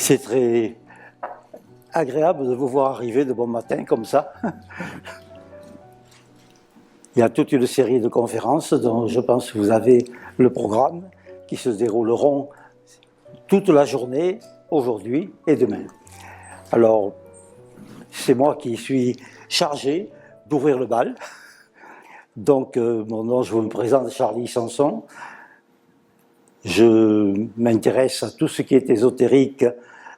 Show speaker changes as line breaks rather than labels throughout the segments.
C'est très agréable de vous voir arriver de bon matin comme ça. Il y a toute une série de conférences dont je pense que vous avez le programme qui se dérouleront toute la journée, aujourd'hui et demain. Alors, c'est moi qui suis chargé d'ouvrir le bal. Donc, mon nom, je vous me présente, Charlie Sanson. Je m'intéresse à tout ce qui est ésotérique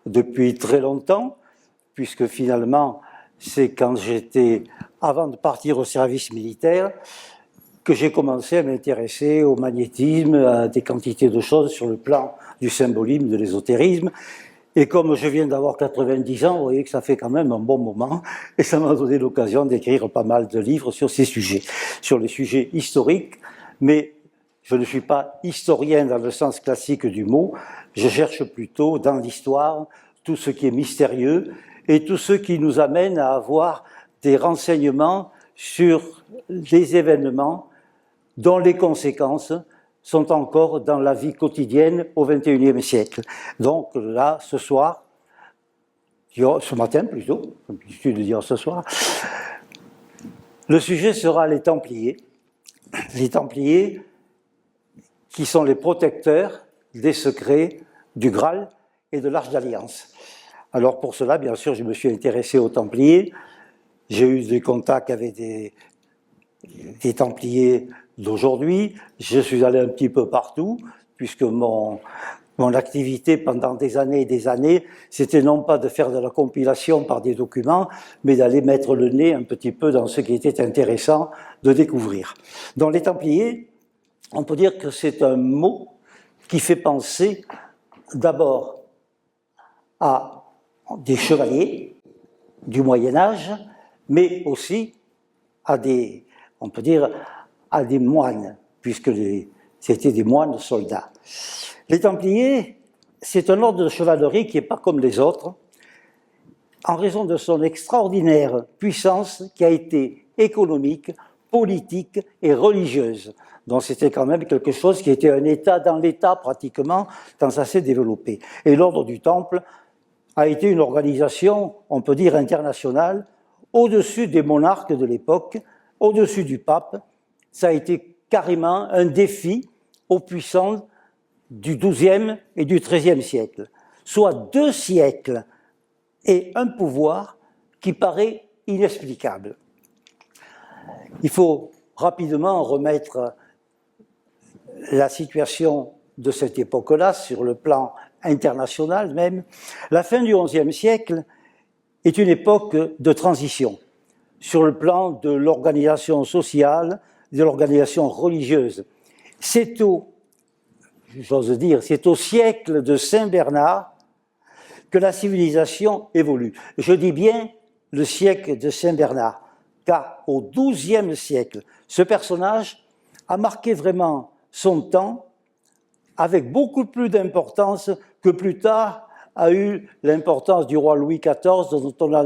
depuis très longtemps, puisque finalement, c'est quand j'étais, avant de partir au service militaire, que j'ai commencé à m'intéresser au magnétisme, à des quantités de choses sur le plan du symbolisme, de l'ésotérisme. Et comme je viens d'avoir 90 ans, vous voyez que ça fait quand même un bon moment, et ça m'a donné l'occasion d'écrire pas mal de livres sur ces sujets, sur les sujets historiques, mais je ne suis pas historien dans le sens classique du mot, je cherche plutôt dans l'histoire tout ce qui est mystérieux et tout ce qui nous amène à avoir des renseignements sur des événements dont les conséquences sont encore dans la vie quotidienne au XXIe siècle. Donc là, ce soir, ce matin plutôt, comme d'habitude de dire ce soir, le sujet sera les Templiers. Les Templiers qui sont les protecteurs des secrets du Graal et de l'Arche d'Alliance. Alors pour cela, bien sûr, je me suis intéressé aux Templiers. J'ai eu des contacts avec des Templiers d'aujourd'hui. Je suis allé un petit peu partout, puisque mon activité pendant des années et des années, c'était non pas de faire de la compilation par des documents, mais d'aller mettre le nez un petit peu dans ce qui était intéressant de découvrir. Dans les Templiers, on peut dire que c'est un mot qui fait penser d'abord à des chevaliers du Moyen-Âge, mais aussi à des, on peut dire, à des moines, puisque c'était des moines soldats. Les Templiers, c'est un ordre de chevalerie qui n'est pas comme les autres, en raison de son extraordinaire puissance qui a été économique, politique et religieuse. Donc c'était quand même quelque chose qui était un État dans l'État pratiquement, quand ça s'est développé. Et l'ordre du Temple a été une organisation, on peut dire, internationale, au-dessus des monarques de l'époque, au-dessus du pape. Ça a été carrément un défi aux puissants du XIIe et du XIIIe siècle. Soit 2 siècles et un pouvoir qui paraît inexplicable. Il faut rapidement remettre la situation de cette époque-là sur le plan international même. La fin du XIe siècle est une époque de transition sur le plan de l'organisation sociale, de l'organisation religieuse. C'est j'ose dire, c'est au siècle de Saint Bernard que la civilisation évolue. Je dis bien le siècle de Saint Bernard, car au XIIe siècle, ce personnage a marqué vraiment son temps avec beaucoup plus d'importance que plus tard a eu l'importance du roi Louis XIV, dont on a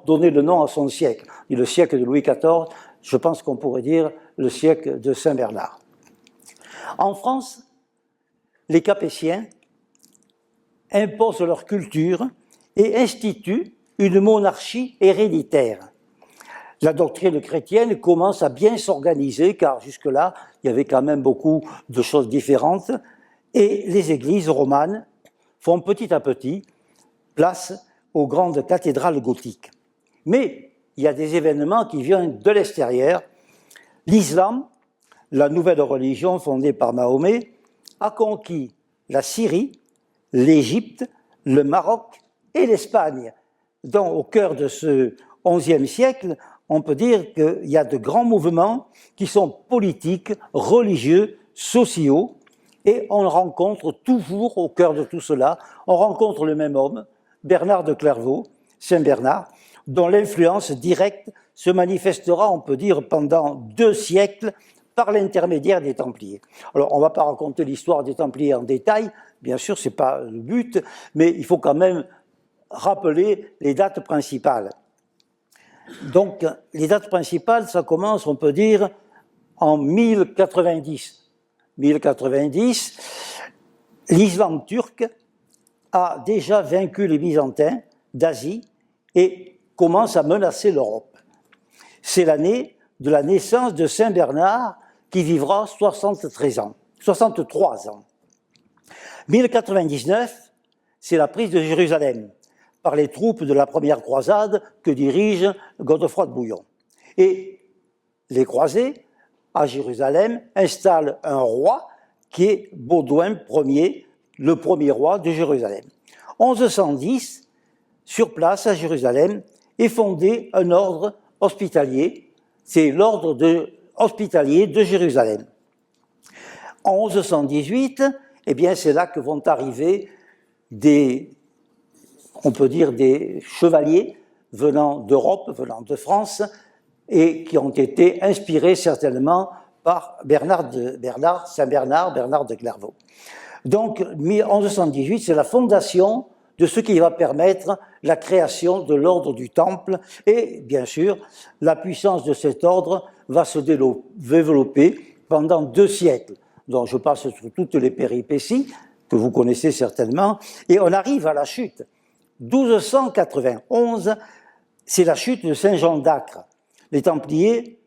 donné le nom à son siècle. Et le siècle de Louis XIV, je pense qu'on pourrait dire le siècle de Saint Bernard. En France, les Capétiens imposent leur culture et instituent une monarchie héréditaire. La doctrine chrétienne commence à bien s'organiser, car jusque-là, il y avait quand même beaucoup de choses différentes, et les églises romanes font petit à petit place aux grandes cathédrales gothiques. Mais il y a des événements qui viennent de l'extérieur. L'islam, la nouvelle religion fondée par Mahomet, a conquis la Syrie, l'Égypte, le Maroc et l'Espagne. Donc, au cœur de ce XIe siècle, on peut dire qu'il y a de grands mouvements qui sont politiques, religieux, sociaux, et on rencontre toujours au cœur de tout cela, on rencontre le même homme, Bernard de Clairvaux, Saint Bernard, dont l'influence directe se manifestera, on peut dire, pendant 2 siècles par l'intermédiaire des Templiers. Alors, on ne va pas raconter l'histoire des Templiers en détail, bien sûr, ce n'est pas le but, mais il faut quand même rappeler les dates principales. Donc, les dates principales, ça commence, on peut dire, en 1090. 1090, l'islam turc a déjà vaincu les Byzantins d'Asie et commence à menacer l'Europe. C'est l'année de la naissance de Saint Bernard qui vivra 63 ans. 1099, c'est la prise de Jérusalem par les troupes de la première croisade que dirige Godefroy de Bouillon. Et les croisés, à Jérusalem, installent un roi qui est Baudouin Ier, le premier roi de Jérusalem. En 1110, sur place à Jérusalem, est fondé un ordre hospitalier, c'est l'ordre hospitalier de Jérusalem. En 1118, eh bien, c'est là que vont arriver on peut dire des chevaliers venant d'Europe, venant de France, et qui ont été inspirés certainement par Saint Bernard de Clairvaux. Donc, en 1118, c'est la fondation de ce qui va permettre la création de l'ordre du Temple, et bien sûr, la puissance de cet ordre va se développer pendant 2 siècles, dont je passe sur toutes les péripéties, que vous connaissez certainement, et on arrive à la chute. 1291, c'est la chute de Saint-Jean d'Acre. Les Templiers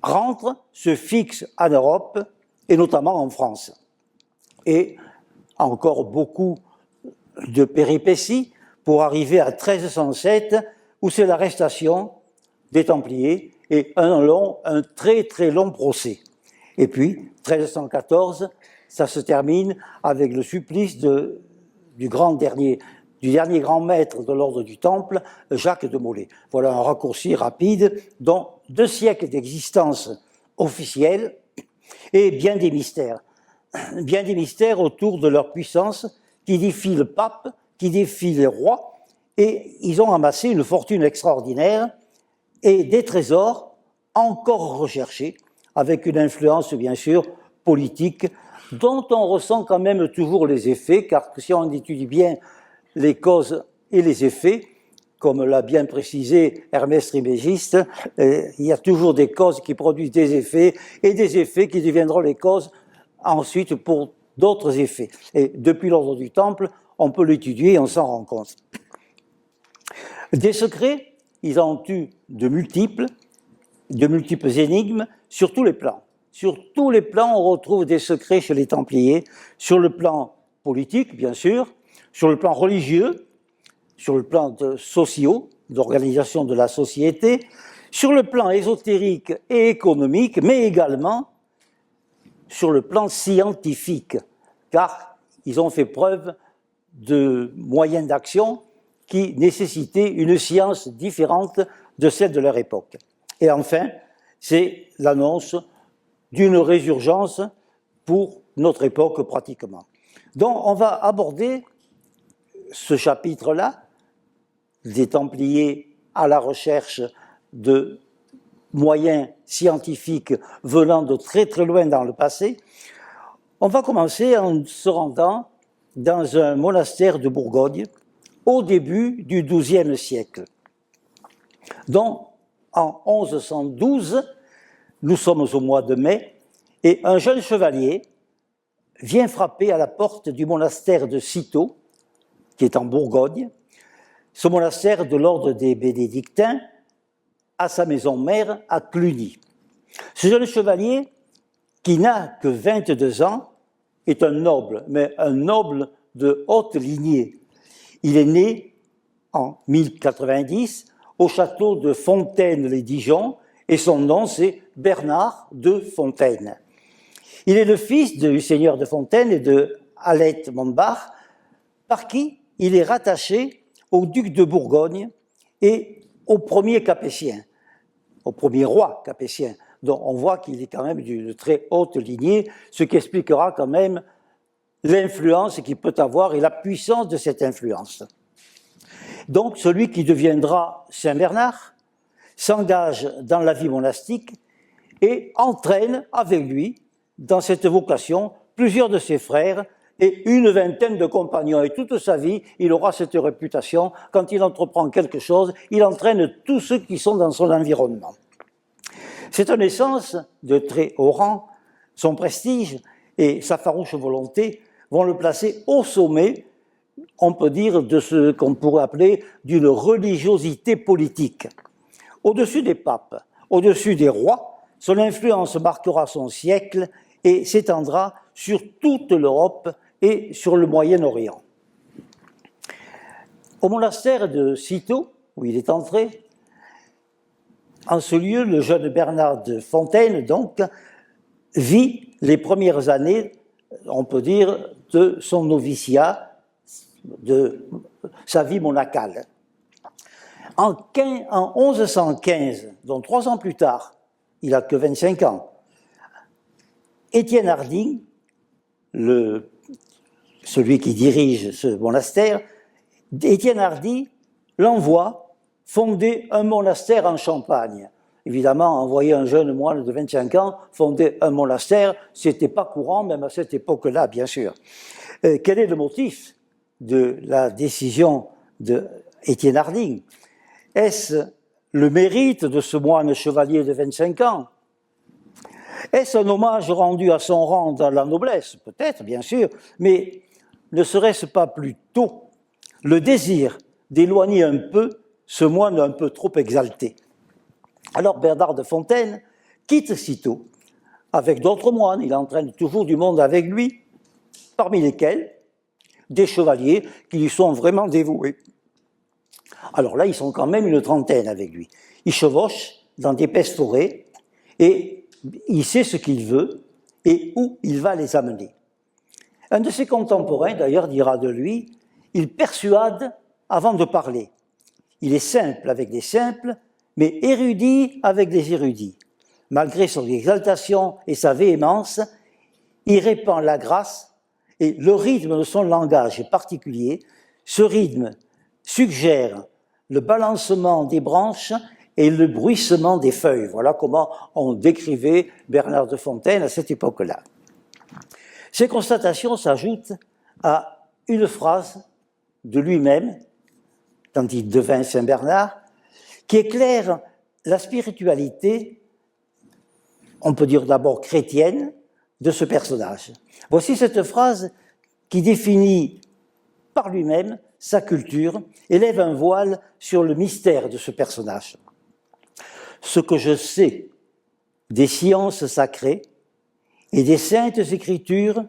rentrent, se fixent en Europe, et notamment en France. Et encore beaucoup de péripéties pour arriver à 1307, où c'est l'arrestation des Templiers et un très très long procès. Et puis, 1314, ça se termine avec le supplice du dernier grand maître de l'ordre du Temple, Jacques de Molay. Voilà un raccourci rapide, dont 2 siècles d'existence officielle et bien des mystères autour de leur puissance qui défient le pape, qui défient les rois, et ils ont amassé une fortune extraordinaire et des trésors encore recherchés, avec une influence bien sûr politique dont on ressent quand même toujours les effets, car si on étudie bien les causes et les effets, comme l'a bien précisé Hermès Trismégiste, il y a toujours des causes qui produisent des effets, et des effets qui deviendront les causes ensuite pour d'autres effets. Et depuis l'ordre du Temple, on peut l'étudier et on s'en rend compte. Des secrets, ils ont eu de multiples énigmes sur tous les plans. Sur tous les plans, on retrouve des secrets chez les Templiers, sur le plan politique, bien sûr, sur le plan religieux, sur le plan social, d'organisation de la société, sur le plan ésotérique et économique, mais également sur le plan scientifique, car ils ont fait preuve de moyens d'action qui nécessitaient une science différente de celle de leur époque. Et enfin, c'est l'annonce d'une résurgence pour notre époque pratiquement. Donc on va aborder ce chapitre-là, des Templiers à la recherche de moyens scientifiques venant de très très loin dans le passé. On va commencer en se rendant dans un monastère de Bourgogne au début du XIIe siècle. Donc, en 1112, nous sommes au mois de mai, et un jeune chevalier vient frapper à la porte du monastère de Cîteaux, qui est en Bourgogne. Ce monastère de l'ordre des Bénédictins a sa maison mère à Cluny. Ce jeune chevalier, qui n'a que 22 ans, est un noble, mais un noble de haute lignée. Il est né en 1090 au château de Fontaine-les-Dijon, et son nom c'est Bernard de Fontaine. Il est le fils du seigneur de Fontaine et de Alette Montbard, par qui il est rattaché au duc de Bourgogne et au premier Capétien, au premier roi capétien. Donc on voit qu'il est quand même d'une très haute lignée, ce qui expliquera quand même l'influence qu'il peut avoir et la puissance de cette influence. Donc celui qui deviendra Saint Bernard s'engage dans la vie monastique et entraîne avec lui dans cette vocation plusieurs de ses frères et une vingtaine de compagnons. Et toute sa vie, il aura cette réputation. Quand il entreprend quelque chose, il entraîne tous ceux qui sont dans son environnement. Cette naissance de très haut rang, son prestige et sa farouche volonté vont le placer au sommet on peut dire, de ce qu'on pourrait appeler d'une religiosité politique. Au-dessus des papes, au-dessus des rois, son influence marquera son siècle et s'étendra sur toute l'Europe et sur le Moyen-Orient. Au monastère de Cîteaux, où il est entré, en ce lieu, le jeune Bernard de Fontaine, donc, vit les premières années, on peut dire, de son noviciat, de sa vie monacale. En 1115, donc 3 ans plus tard, il n'a que 25 ans, Étienne Harding, celui qui dirige ce monastère, Étienne Hardy l'envoie fonder un monastère en Champagne. Évidemment, envoyer un jeune moine de 25 ans fonder un monastère, ce n'était pas courant, même à cette époque-là, bien sûr. Quel est le motif de la décision d'Étienne Harding? Est-ce le mérite de ce moine chevalier de 25 ans? Est-ce un hommage rendu à son rang dans la noblesse? Peut-être, bien sûr, mais ne serait-ce pas plutôt le désir d'éloigner un peu ce moine un peu trop exalté? Alors Bernard de Fontaine quitte Cîteaux avec d'autres moines, il entraîne toujours du monde avec lui, parmi lesquels des chevaliers qui lui sont vraiment dévoués. Alors là, ils sont quand même une trentaine avec lui. Il chevauche dans d'épaisses forêts et il sait ce qu'il veut et où il va les amener. Un de ses contemporains, d'ailleurs, dira de lui, il persuade avant de parler. Il est simple avec des simples, mais érudit avec des érudits. Malgré son exaltation et sa véhémence, il répand la grâce et le rythme de son langage est particulier. Ce rythme suggère le balancement des branches et le bruissement des feuilles. Voilà comment on décrivait Bernard de Fontaine à cette époque-là. Ces constatations s'ajoutent à une phrase de lui-même, quand il devint Saint-Bernard, qui éclaire la spiritualité, on peut dire d'abord chrétienne, de ce personnage. Voici cette phrase qui définit par lui-même sa culture et lève un voile sur le mystère de ce personnage. Ce que je sais des sciences sacrées et des saintes écritures,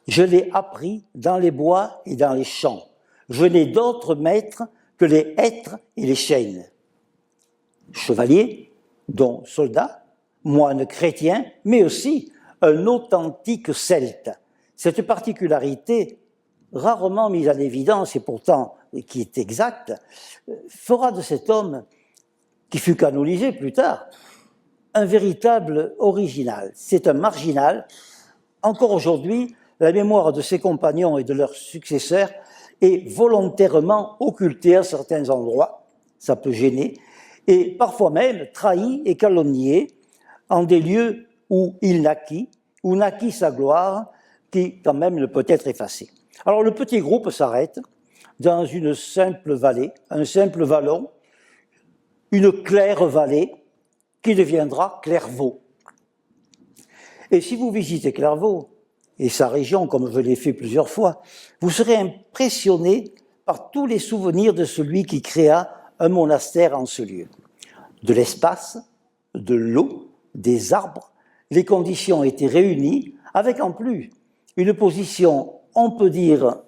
je l'ai appris dans les bois et dans les champs. Je n'ai d'autres maîtres que les hêtres et les chênes. Chevalier, dont soldat, moine chrétien, mais aussi un authentique celte. Cette particularité, rarement mise en évidence et pourtant qui est exacte, fera de cet homme, qui fut canonisé plus tard, un véritable original. C'est un marginal. Encore aujourd'hui, la mémoire de ses compagnons et de leurs successeurs est volontairement occultée à certains endroits, ça peut gêner, et parfois même trahi et calomnié en des lieux où il naquit, où naquit sa gloire, qui quand même ne peut être effacée. Alors le petit groupe s'arrête dans une simple vallée, un simple vallon, une claire vallée qui deviendra Clairvaux. Et si vous visitez Clairvaux et sa région, comme je l'ai fait plusieurs fois, vous serez impressionné par tous les souvenirs de celui qui créa un monastère en ce lieu. De l'espace, de l'eau, des arbres, les conditions étaient réunies, avec en plus une position, on peut dire,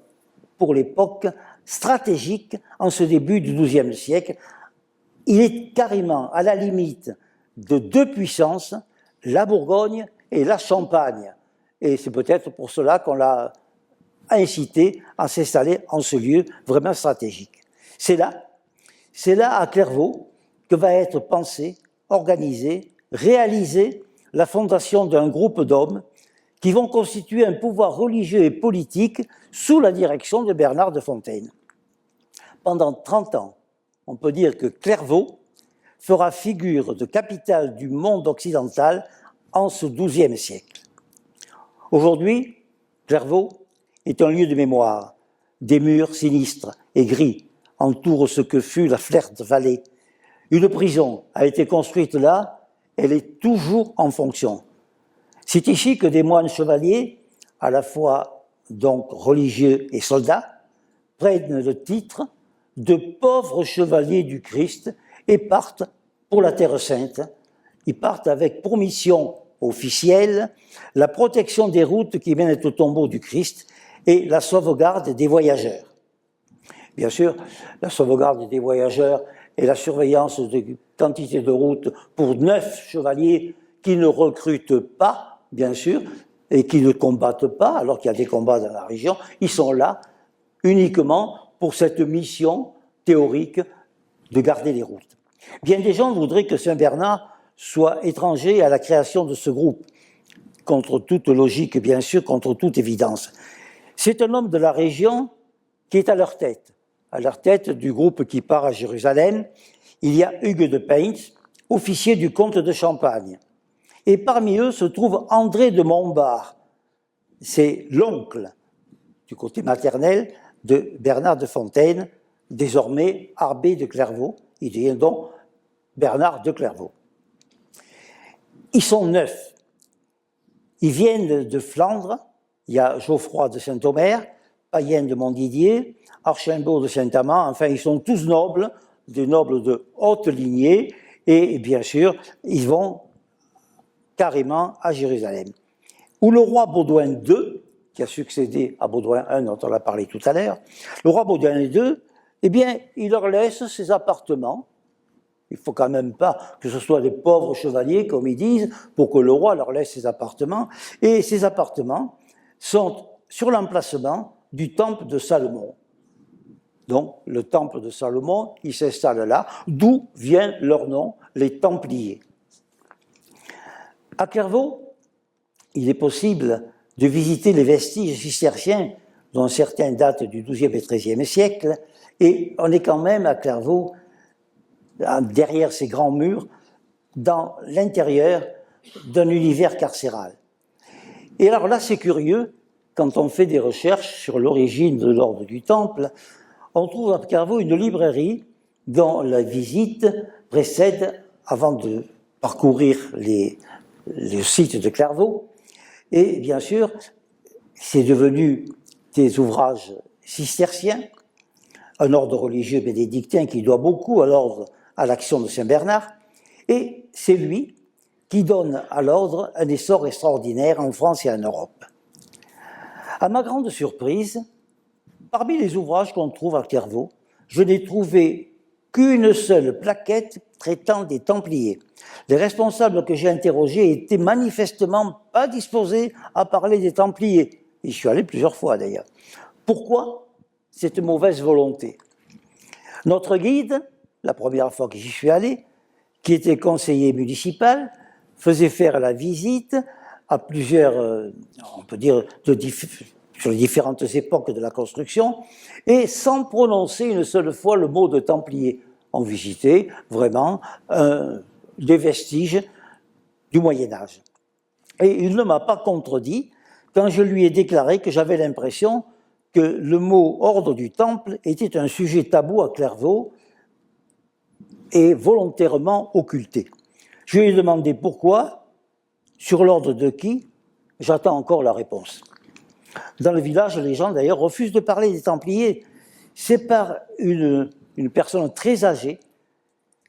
pour l'époque, stratégique en ce début du XIIe siècle. Il est carrément à la limite de deux puissances, la Bourgogne et la Champagne. Et c'est peut-être pour cela qu'on l'a incité à s'installer en ce lieu vraiment stratégique. C'est là, à Clairvaux, que va être pensée, organisée, réalisée la fondation d'un groupe d'hommes qui vont constituer un pouvoir religieux et politique sous la direction de Bernard de Fontaine. Pendant 30 ans, on peut dire que Clairvaux fera figure de capitale du monde occidental en ce XIIe siècle. Aujourd'hui, Clairvaux est un lieu de mémoire. Des murs sinistres et gris entourent ce que fut la Flerte Vallée. Une prison a été construite là, elle est toujours en fonction. C'est ici que des moines chevaliers, à la fois donc religieux et soldats, prennent le titre de pauvres chevaliers du Christ et partent pour la Terre Sainte. Ils partent avec pour mission officielle la protection des routes qui mènent au tombeau du Christ et la sauvegarde des voyageurs. Bien sûr, la sauvegarde des voyageurs et la surveillance de quantité de routes pour 9 chevaliers qui ne recrutent pas, bien sûr, et qui ne combattent pas, alors qu'il y a des combats dans la région, ils sont là uniquement pour cette mission théorique de garder les routes. Bien des gens voudraient que Saint-Bernard soit étranger à la création de ce groupe, contre toute logique, bien sûr, contre toute évidence. C'est un homme de la région qui est à leur tête du groupe qui part à Jérusalem. Il y a Hugues de Payns, officier du comte de Champagne. Et parmi eux se trouve André de Montbard. C'est l'oncle, du côté maternel, de Bernard de Fontaine, désormais abbé de Clairvaux. Il devient donc Bernard de Clairvaux. Ils sont 9. Ils viennent de Flandre. Il y a Geoffroy de Saint-Omer, Payen de Montdidier, Archambault de Saint-Amand. Enfin, ils sont tous nobles, des nobles de haute lignée. Et bien sûr, ils vont carrément à Jérusalem, où le roi Baudouin II, qui a succédé à Baudouin I, dont on a parlé tout à l'heure, le roi Baudouin II, eh bien, il leur laisse ses appartements. Il ne faut quand même pas que ce soit des pauvres chevaliers, comme ils disent, pour que le roi leur laisse ses appartements. Et ces appartements sont sur l'emplacement du temple de Salomon. Donc, le temple de Salomon, il s'installe là, d'où vient leur nom, les Templiers. À Clairvaux, il est possible de visiter les vestiges cisterciens, dont certains datent du XIIe et XIIIe siècle, et on est quand même à Clairvaux, derrière ces grands murs, dans l'intérieur d'un univers carcéral. Et alors là, c'est curieux, quand on fait des recherches sur l'origine de l'ordre du Temple, on trouve à Clairvaux une librairie dont la visite précède, avant de parcourir le site de Clairvaux. Et bien sûr, c'est devenu des ouvrages cisterciens, un ordre religieux bénédictin qui doit beaucoup à l'action de Saint-Bernard, et c'est lui qui donne à l'ordre un essor extraordinaire en France et en Europe. À ma grande surprise, parmi les ouvrages qu'on trouve à Clairvaux, je n'ai trouvé qu'une seule plaquette traitant des Templiers. Les responsables que j'ai interrogés étaient manifestement pas disposés à parler des Templiers. Et je suis allé plusieurs fois d'ailleurs. Pourquoi cette mauvaise volonté? Notre guide, la première fois que j'y suis allé, qui était conseiller municipal, faisait faire la visite à plusieurs, on peut dire, sur les différentes époques de la construction, et sans prononcer une seule fois le mot de Templier. On visitait vraiment des vestiges du Moyen-Âge. Et il ne m'a pas contredit quand je lui ai déclaré que j'avais l'impression que le mot ordre du Temple était un sujet tabou à Clairvaux et volontairement occulté. Je lui ai demandé pourquoi, sur l'ordre de qui, j'attends encore la réponse. Dans le village, les gens d'ailleurs refusent de parler des Templiers. C'est par une personne très âgée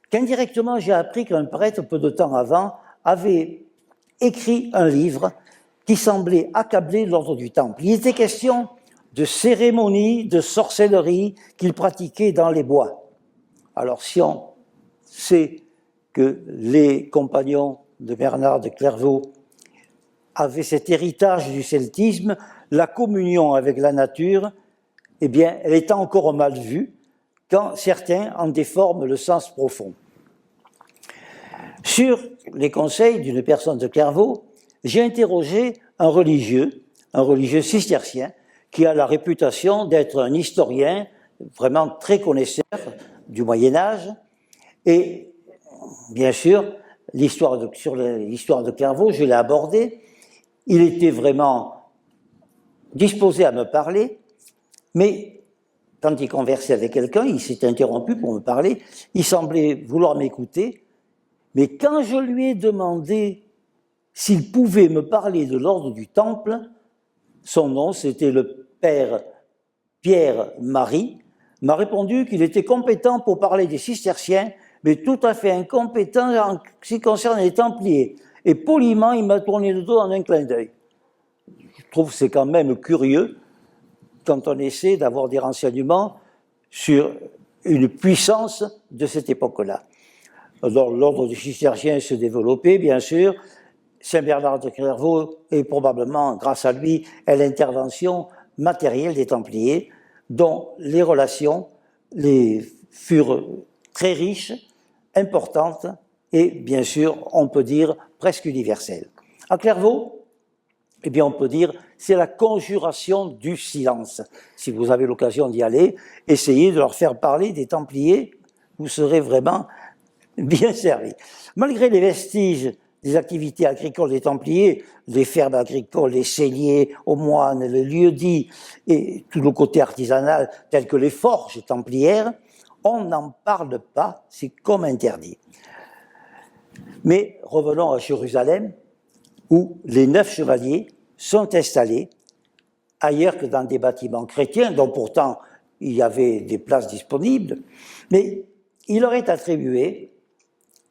qu'indirectement j'ai appris qu'un prêtre, peu de temps avant, avait écrit un livre qui semblait accabler l'ordre du Temple. Il était question de cérémonies, de sorcellerie qu'il pratiquait dans les bois. Alors si on sait que les compagnons de Bernard de Clairvaux avaient cet héritage du celtisme, la communion avec la nature, eh bien, elle est encore mal vue quand certains en déforment le sens profond. Sur les conseils d'une personne de Clairvaux, j'ai interrogé un religieux cistercien, qui a la réputation d'être un historien vraiment très connaisseur du Moyen-Âge. Et bien sûr, sur l'histoire de Clairvaux, je l'ai abordée. Il était vraiment disposé à me parler, mais quand il conversait avec quelqu'un, il s'est interrompu pour me parler, il semblait vouloir m'écouter, mais quand je lui ai demandé s'il pouvait me parler de l'ordre du Temple, son nom c'était le père Pierre-Marie, m'a répondu qu'il était compétent pour parler des cisterciens, mais tout à fait incompétent en ce qui concerne les Templiers. Et poliment, il m'a tourné le dos en un clin d'œil. Je trouve que c'est quand même curieux quand on essaie d'avoir des renseignements sur une puissance de cette époque-là. Alors, l'ordre des cisterciens se développait, bien sûr. Saint Bernard de Clairvaux est probablement, grâce à lui, à l'intervention matérielle des Templiers, dont les relations furent très riches, importantes et, bien sûr, on peut dire presque universelles. À Clairvaux, eh bien, on peut dire, c'est la conjuration du silence. Si vous avez l'occasion d'y aller, essayez de leur faire parler des Templiers, vous serez vraiment bien servi. Malgré les vestiges des activités agricoles des Templiers, les fermes agricoles, les celliers aux moines, les lieux-dits et tout le côté artisanal tel que les forges templières, on n'en parle pas, c'est comme interdit. Mais revenons à Jérusalem, où les 9 chevaliers sont installés ailleurs que dans des bâtiments chrétiens, dont pourtant il y avait des places disponibles, mais il leur est attribué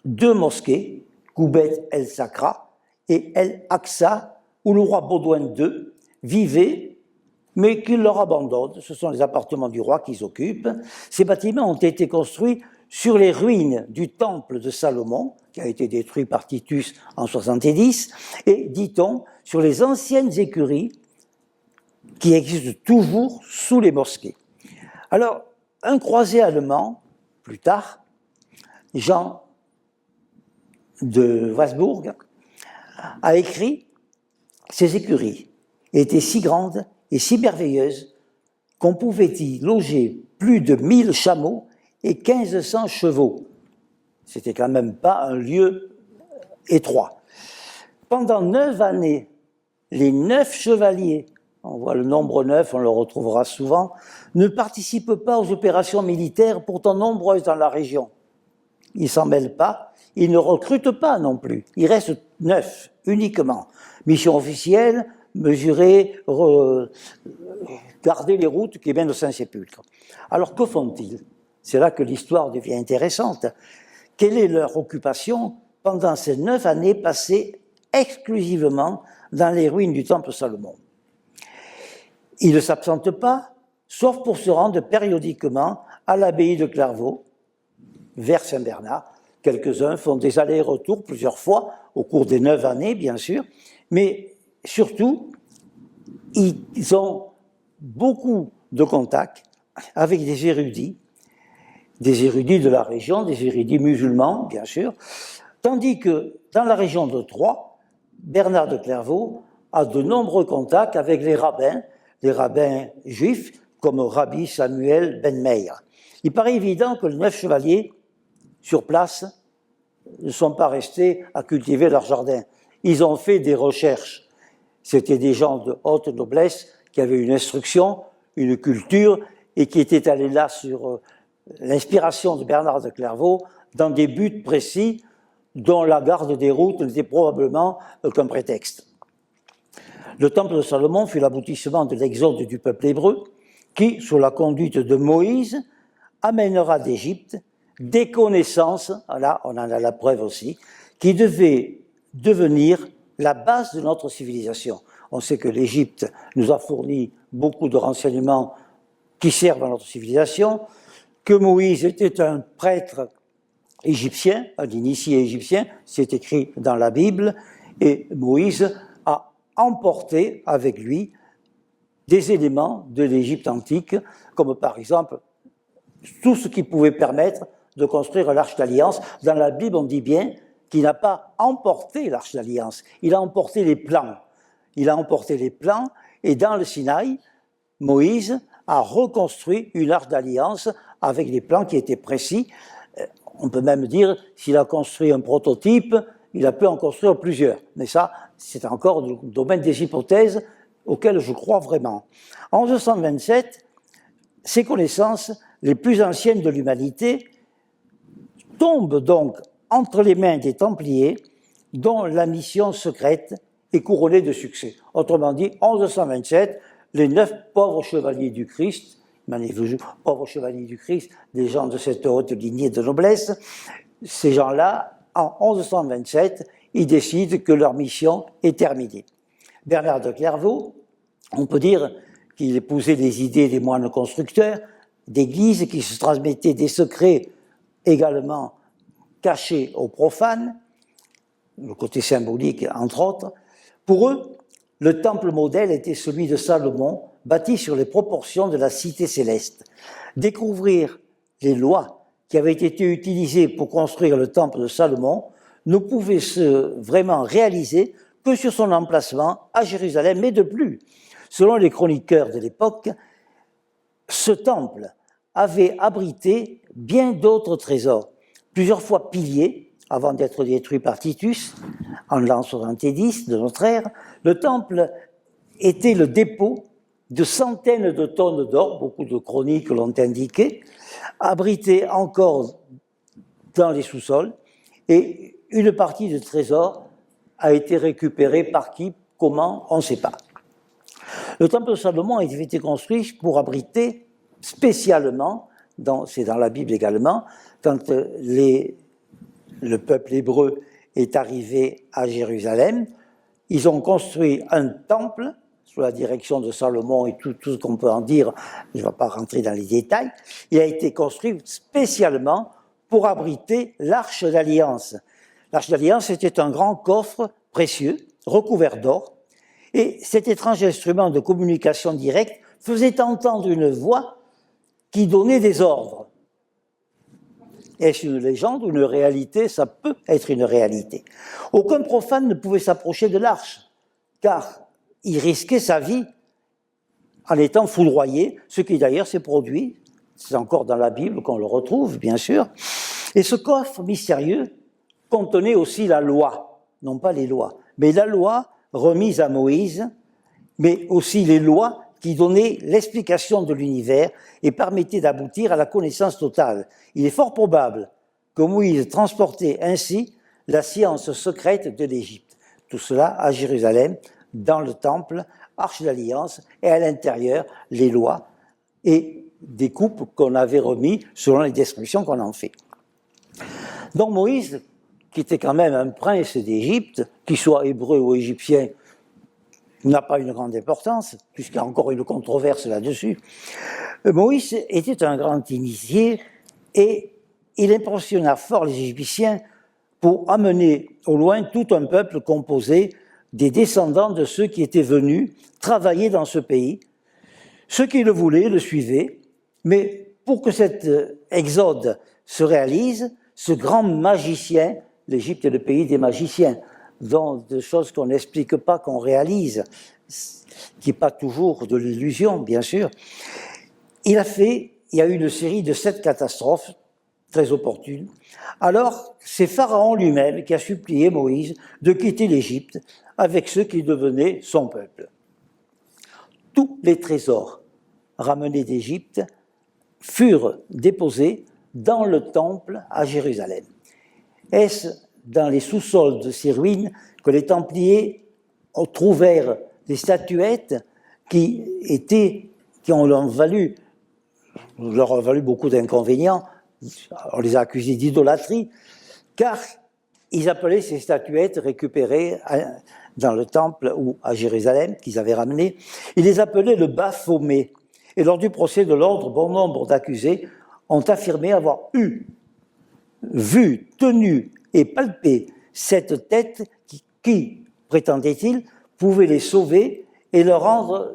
2 mosquées, Koubet el-Sakra et el-Aqsa, où le roi Baudouin II vivait, mais qu'il leur abandonne. Ce sont les appartements du roi qu'ils occupent. Ces bâtiments ont été construits sur les ruines du temple de Salomon, qui a été détruit par Titus en 70, et, dit-on, sur les anciennes écuries qui existent toujours sous les mosquées. Alors, un croisé allemand, plus tard, Jean de Wasbourg, a écrit « Ces écuries étaient si grandes et si merveilleuses qu'on pouvait y loger plus de 1000 chameaux et 1500 chevaux. » C'était quand même pas un lieu étroit. Pendant 9 années, les 9 chevaliers, on voit le nombre 9, on le retrouvera souvent, ne participent pas aux opérations militaires pourtant nombreuses dans la région. Ils ne s'en mêlent pas, ils ne recrutent pas non plus. Il reste 9 uniquement. Mission officielle, mesurer, garder les routes qui mènent au Saint-Sépulcre. Alors que font-ils? C'est là que l'histoire devient intéressante. Quelle est leur occupation pendant ces 9 années passées exclusivement dans les ruines du temple Salomon? Ils ne s'absentent pas, sauf pour se rendre périodiquement à l'abbaye de Clairvaux, vers Saint-Bernard. Quelques-uns font des allers-retours plusieurs fois, au cours des 9 années, bien sûr, mais surtout, ils ont beaucoup de contacts avec des érudits de la région, des érudits musulmans, bien sûr, tandis que dans la région de Troyes, Bernard de Clairvaux a de nombreux contacts avec les rabbins juifs, comme Rabbi Samuel ben Meir. Il paraît évident que les 9 chevaliers, sur place, ne sont pas restés à cultiver leur jardin. Ils ont fait des recherches. C'était des gens de haute noblesse qui avaient une instruction, une culture, et qui étaient allés là sur l'inspiration de Bernard de Clairvaux dans des buts précis dont la garde des routes n'était probablement qu'un prétexte. Le temple de Salomon fut l'aboutissement de l'exode du peuple hébreu qui, sous la conduite de Moïse, amènera d'Égypte des connaissances, là on en a la preuve aussi, qui devaient devenir la base de notre civilisation. On sait que l'Égypte nous a fourni beaucoup de renseignements qui servent à notre civilisation, que Moïse était un prêtre égyptien, un initié égyptien, c'est écrit dans la Bible, et Moïse a emporté avec lui des éléments de l'Égypte antique, comme par exemple tout ce qui pouvait permettre de construire l'Arche d'Alliance. Dans la Bible, on dit bien qu'il n'a pas emporté l'Arche d'Alliance, il a emporté les plans. Il a emporté les plans, et dans le Sinaï, Moïse a reconstruit une Arche d'Alliance avec des plans qui étaient précis. On peut même dire, s'il a construit un prototype, il a pu en construire plusieurs. Mais ça, c'est encore le domaine des hypothèses auxquelles je crois vraiment. En 1927, ces connaissances les plus anciennes de l'humanité tombent donc entre les mains des Templiers, dont la mission secrète est couronnée de succès. Autrement dit, en 1927, les 9 pauvres chevaliers du Christ Manez-vous, pauvres chevaliers du Christ, des gens de cette haute lignée de noblesse, ces gens-là, en 1127, ils décident que leur mission est terminée. Bernard de Clairvaux, on peut dire qu'il épousait les idées des moines constructeurs d'églises qui se transmettaient des secrets également cachés aux profanes, le côté symbolique entre autres. Pour eux, le temple modèle était celui de Salomon, bâti sur les proportions de la cité céleste. Découvrir les lois qui avaient été utilisées pour construire le temple de Salomon ne pouvait se vraiment réaliser que sur son emplacement à Jérusalem, mais de plus. Selon les chroniqueurs de l'époque, ce temple avait abrité bien d'autres trésors, plusieurs fois pillés avant d'être détruit par Titus en l'an 70 de notre ère. Le temple était le dépôt de centaines de tonnes d'or, beaucoup de chroniques l'ont indiqué, abrité encore dans les sous-sols, et une partie du trésor a été récupérée par qui, comment, on ne sait pas. Le temple de Salomon a été construit pour abriter spécialement, c'est dans la Bible également, quand le peuple hébreu est arrivé à Jérusalem, ils ont construit un temple sous la direction de Salomon et tout ce qu'on peut en dire, je ne vais pas rentrer dans les détails. Il a été construit spécialement pour abriter l'Arche d'Alliance. L'Arche d'Alliance était un grand coffre précieux, recouvert d'or, et cet étrange instrument de communication directe faisait entendre une voix qui donnait des ordres. Est-ce une légende ou une réalité? Ça peut être une réalité. Aucun profane ne pouvait s'approcher de l'arche, car il risquait sa vie en étant foudroyé, ce qui d'ailleurs s'est produit. C'est encore dans la Bible qu'on le retrouve, bien sûr. Et ce coffre mystérieux contenait aussi la loi, non pas les lois, mais la loi remise à Moïse, mais aussi les lois qui donnaient l'explication de l'univers et permettaient d'aboutir à la connaissance totale. Il est fort probable que Moïse transportait ainsi la science secrète de l'Égypte. Tout cela à Jérusalem, dans le temple, Arche d'Alliance, et à l'intérieur, les lois et des coupes qu'on avait remis selon les descriptions qu'on en fait. Donc Moïse, qui était quand même un prince d'Égypte, qu'il soit hébreu ou égyptien, n'a pas une grande importance, puisqu'il y a encore une controverse là-dessus. Moïse était un grand initié et il impressionna fort les Égyptiens pour amener au loin tout un peuple composé des descendants de ceux qui étaient venus travailler dans ce pays. Ceux qui le voulaient le suivaient, mais pour que cet exode se réalise, ce grand magicien, l'Égypte est le pays des magiciens, dont des choses qu'on n'explique pas, qu'on réalise, qui n'est pas toujours de l'illusion, bien sûr. Il y a eu une série de 7 catastrophes très opportunes. Alors, c'est Pharaon lui-même qui a supplié Moïse de quitter l'Égypte avec ceux qui devenaient son peuple. Tous les trésors ramenés d'Égypte furent déposés dans le temple à Jérusalem. Est-ce dans les sous-sols de ces ruines que les Templiers ont trouvé des statuettes qui leur ont valu beaucoup d'inconvénients. On les a accusés d'idolâtrie, car ils appelaient ces statuettes récupérées dans le temple ou à Jérusalem, qu'ils avaient ramenées, ils les appelaient le Baphomet. Et lors du procès de l'ordre, bon nombre d'accusés ont affirmé avoir vu, tenu et palpé cette tête qui, prétendait-il, pouvait les sauver et leur rendre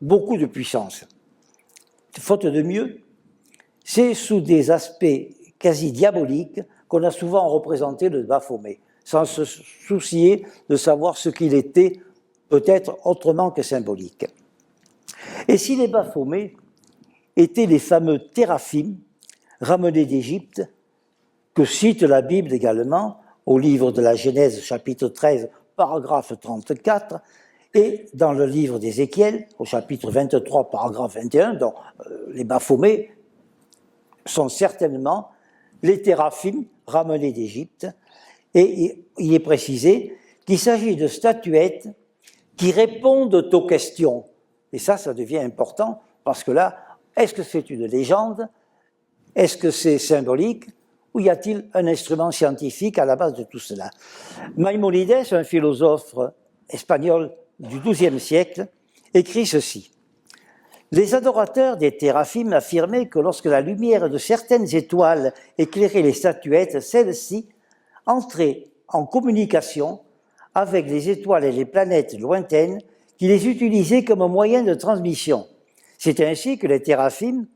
beaucoup de puissance. Faute de mieux, c'est sous des aspects quasi diaboliques qu'on a souvent représenté le Baphomet, sans se soucier de savoir ce qu'il était, peut-être autrement que symbolique. Et si les Baphomets étaient les fameux téraphim ramenés d'Égypte, que cite la Bible également, au livre de la Genèse, chapitre 13, paragraphe 34, et dans le livre d'Ézéchiel, au chapitre 23, paragraphe 21, dont les Baphomets sont certainement les téraphim ramenés d'Égypte, et il est précisé qu'il s'agit de statuettes qui répondent aux questions. Et ça devient important, parce que là, Est-ce que c'est une légende? Est-ce que c'est symbolique? Ou y a-t-il un instrument scientifique à la base de tout cela? Maïmonides, un philosophe espagnol du XIIe siècle, écrit ceci. Les adorateurs des téraphim affirmaient que lorsque la lumière de certaines étoiles éclairait les statuettes, celles-ci entraient en communication avec les étoiles et les planètes lointaines qui les utilisaient comme moyen de transmission. C'est ainsi que les téraphim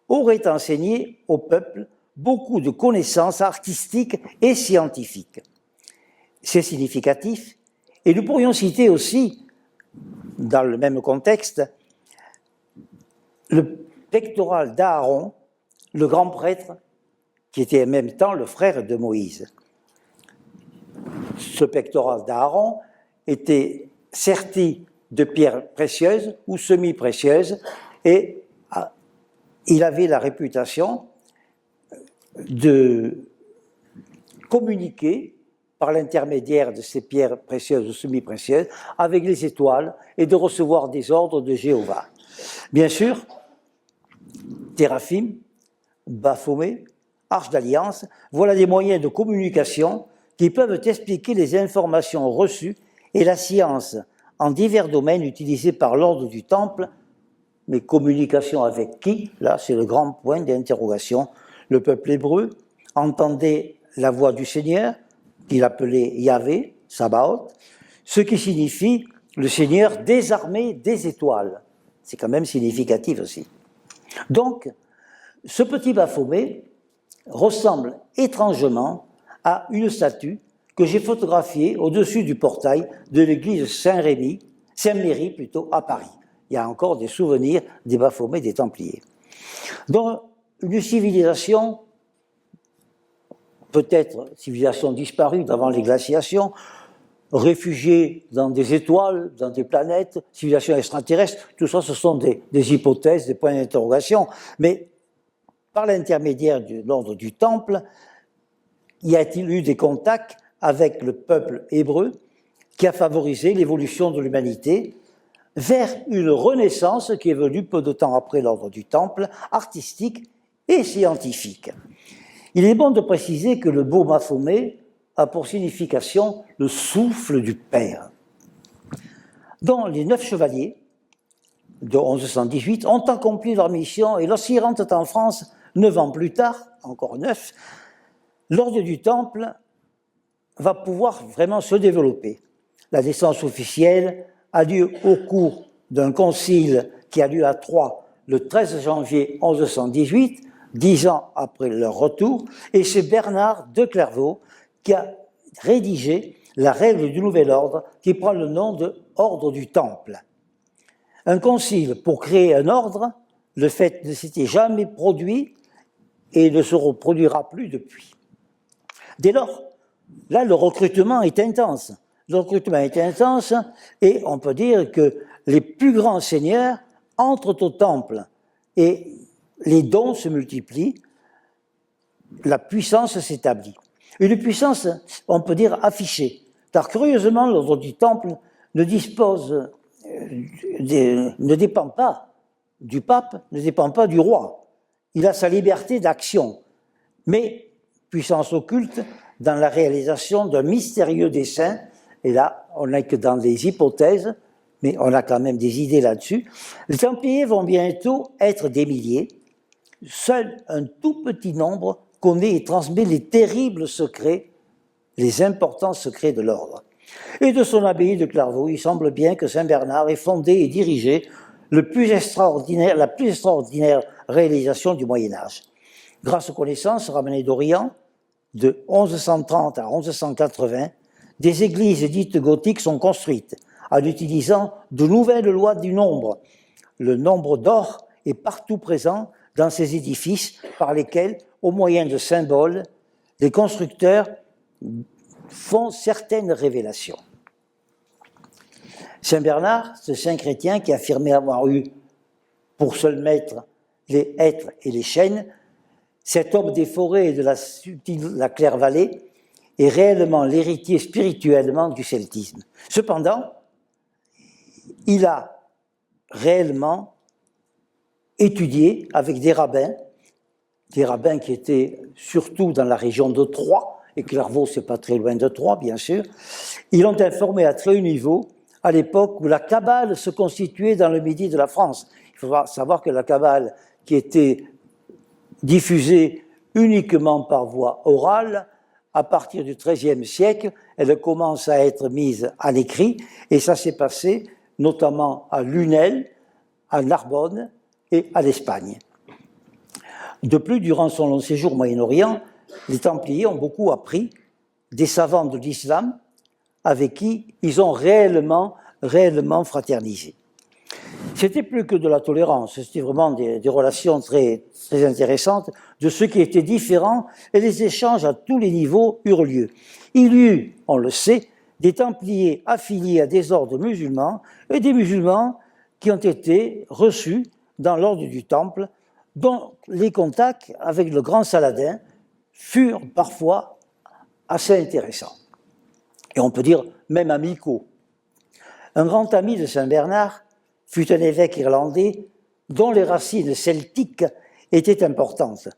auraient enseigné au peuple beaucoup de connaissances artistiques et scientifiques. C'est significatif, et nous pourrions citer aussi, dans le même contexte, le pectoral d'Aaron, le grand prêtre, qui était en même temps le frère de Moïse. Ce pectoral d'Aaron était serti de pierres précieuses ou semi-précieuses, et il avait la réputation de communiquer par l'intermédiaire de ces pierres précieuses ou semi-précieuses avec les étoiles et de recevoir des ordres de Jéhovah. Bien sûr, Téraphim, Baphomet, Arche d'Alliance, voilà des moyens de communication qui peuvent expliquer les informations reçues et la science en divers domaines utilisés par l'ordre du Temple. Mais communication avec qui? Là, c'est le grand point d'interrogation. Le peuple hébreu entendait la voix du Seigneur, qu'il appelait Yahvé, Sabaoth, ce qui signifie le Seigneur des armées des étoiles. C'est quand même significatif aussi. Donc, ce petit Baphomet ressemble étrangement à une statue que j'ai photographiée au-dessus du portail de l'église Saint-Méry plutôt, à Paris. Il y a encore des souvenirs des Baphomets des Templiers. Dans une civilisation, peut-être civilisation disparue d'avant les glaciations, réfugiés dans des étoiles, dans des planètes, civilisation extraterrestre, tout ça, ce sont des hypothèses, des points d'interrogation. Mais par l'intermédiaire de l'ordre du Temple, y a-t-il eu des contacts avec le peuple hébreu qui a favorisé l'évolution de l'humanité vers une renaissance qui est venue peu de temps après l'ordre du Temple, artistique et scientifique. Il est bon de préciser que le beau Baphomet a pour signification le souffle du Père. Dont les 9 chevaliers de 1118 ont accompli leur mission et lorsqu'ils rentrent en France 9 ans plus tard, encore 9, l'ordre du Temple va pouvoir vraiment se développer. La naissance officielle a lieu au cours d'un concile qui a lieu à Troyes le 13 janvier 1118, 10 ans après leur retour, et c'est Bernard de Clairvaux qui a rédigé la règle du nouvel ordre qui prend le nom de Ordre du Temple. Un concile pour créer un ordre, le fait ne s'était jamais produit et ne se reproduira plus depuis. Dès lors, là, le recrutement est intense. Le recrutement est intense et on peut dire que les plus grands seigneurs entrent au temple et les dons se multiplient, la puissance s'établit. Une puissance, on peut dire, affichée. Car curieusement, l'ordre du temple ne dépend pas du pape, ne dépend pas du roi. Il a sa liberté d'action, mais puissance occulte dans la réalisation d'un mystérieux dessein. Et là, on n'est que dans des hypothèses, mais on a quand même des idées là-dessus. Les Templiers vont bientôt être des milliers. Seul un tout petit nombre connaît et transmet les terribles secrets, les importants secrets de l'ordre. Et de son abbaye de Clairvaux, il semble bien que Saint-Bernard ait fondé et dirigé la plus extraordinaire réalisation du Moyen-Âge. Grâce aux connaissances ramenées d'Orient, de 1130 à 1180, des églises dites gothiques sont construites en utilisant de nouvelles lois du nombre. Le nombre d'or est partout présent dans ces édifices par lesquels, au moyen de symboles, les constructeurs font certaines révélations. Saint Bernard, ce saint chrétien qui affirmait avoir eu pour seul maître les hêtres et les chênes, cet homme des forêts et de la claire vallée, est réellement l'héritier spirituellement du celtisme. Cependant, il a réellement étudié avec des rabbins qui étaient surtout dans la région de Troyes, et Clairvaux, c'est pas très loin de Troyes, bien sûr. Ils l'ont informé à très haut niveau, à l'époque où la Kabbale se constituait dans le midi de la France. Il faut savoir que la Kabbale, qui était diffusée uniquement par voie orale, à partir du XIIIe siècle, elle commence à être mise à l'écrit, et ça s'est passé notamment à Lunel, à Narbonne et à l'Espagne. De plus, durant son long séjour au Moyen-Orient, les Templiers ont beaucoup appris des savants de l'islam avec qui ils ont réellement fraternisé. C'était plus que de la tolérance, c'était vraiment des relations très, très intéressantes de ceux qui étaient différents, et les échanges à tous les niveaux eurent lieu. Il y eut, on le sait, des Templiers affiliés à des ordres musulmans et des musulmans qui ont été reçus dans l'ordre du Temple, dont les contacts avec le grand Saladin furent parfois assez intéressants. Et on peut dire même amicaux. Un grand ami de Saint-Bernard fut un évêque irlandais dont les racines celtiques étaient importantes.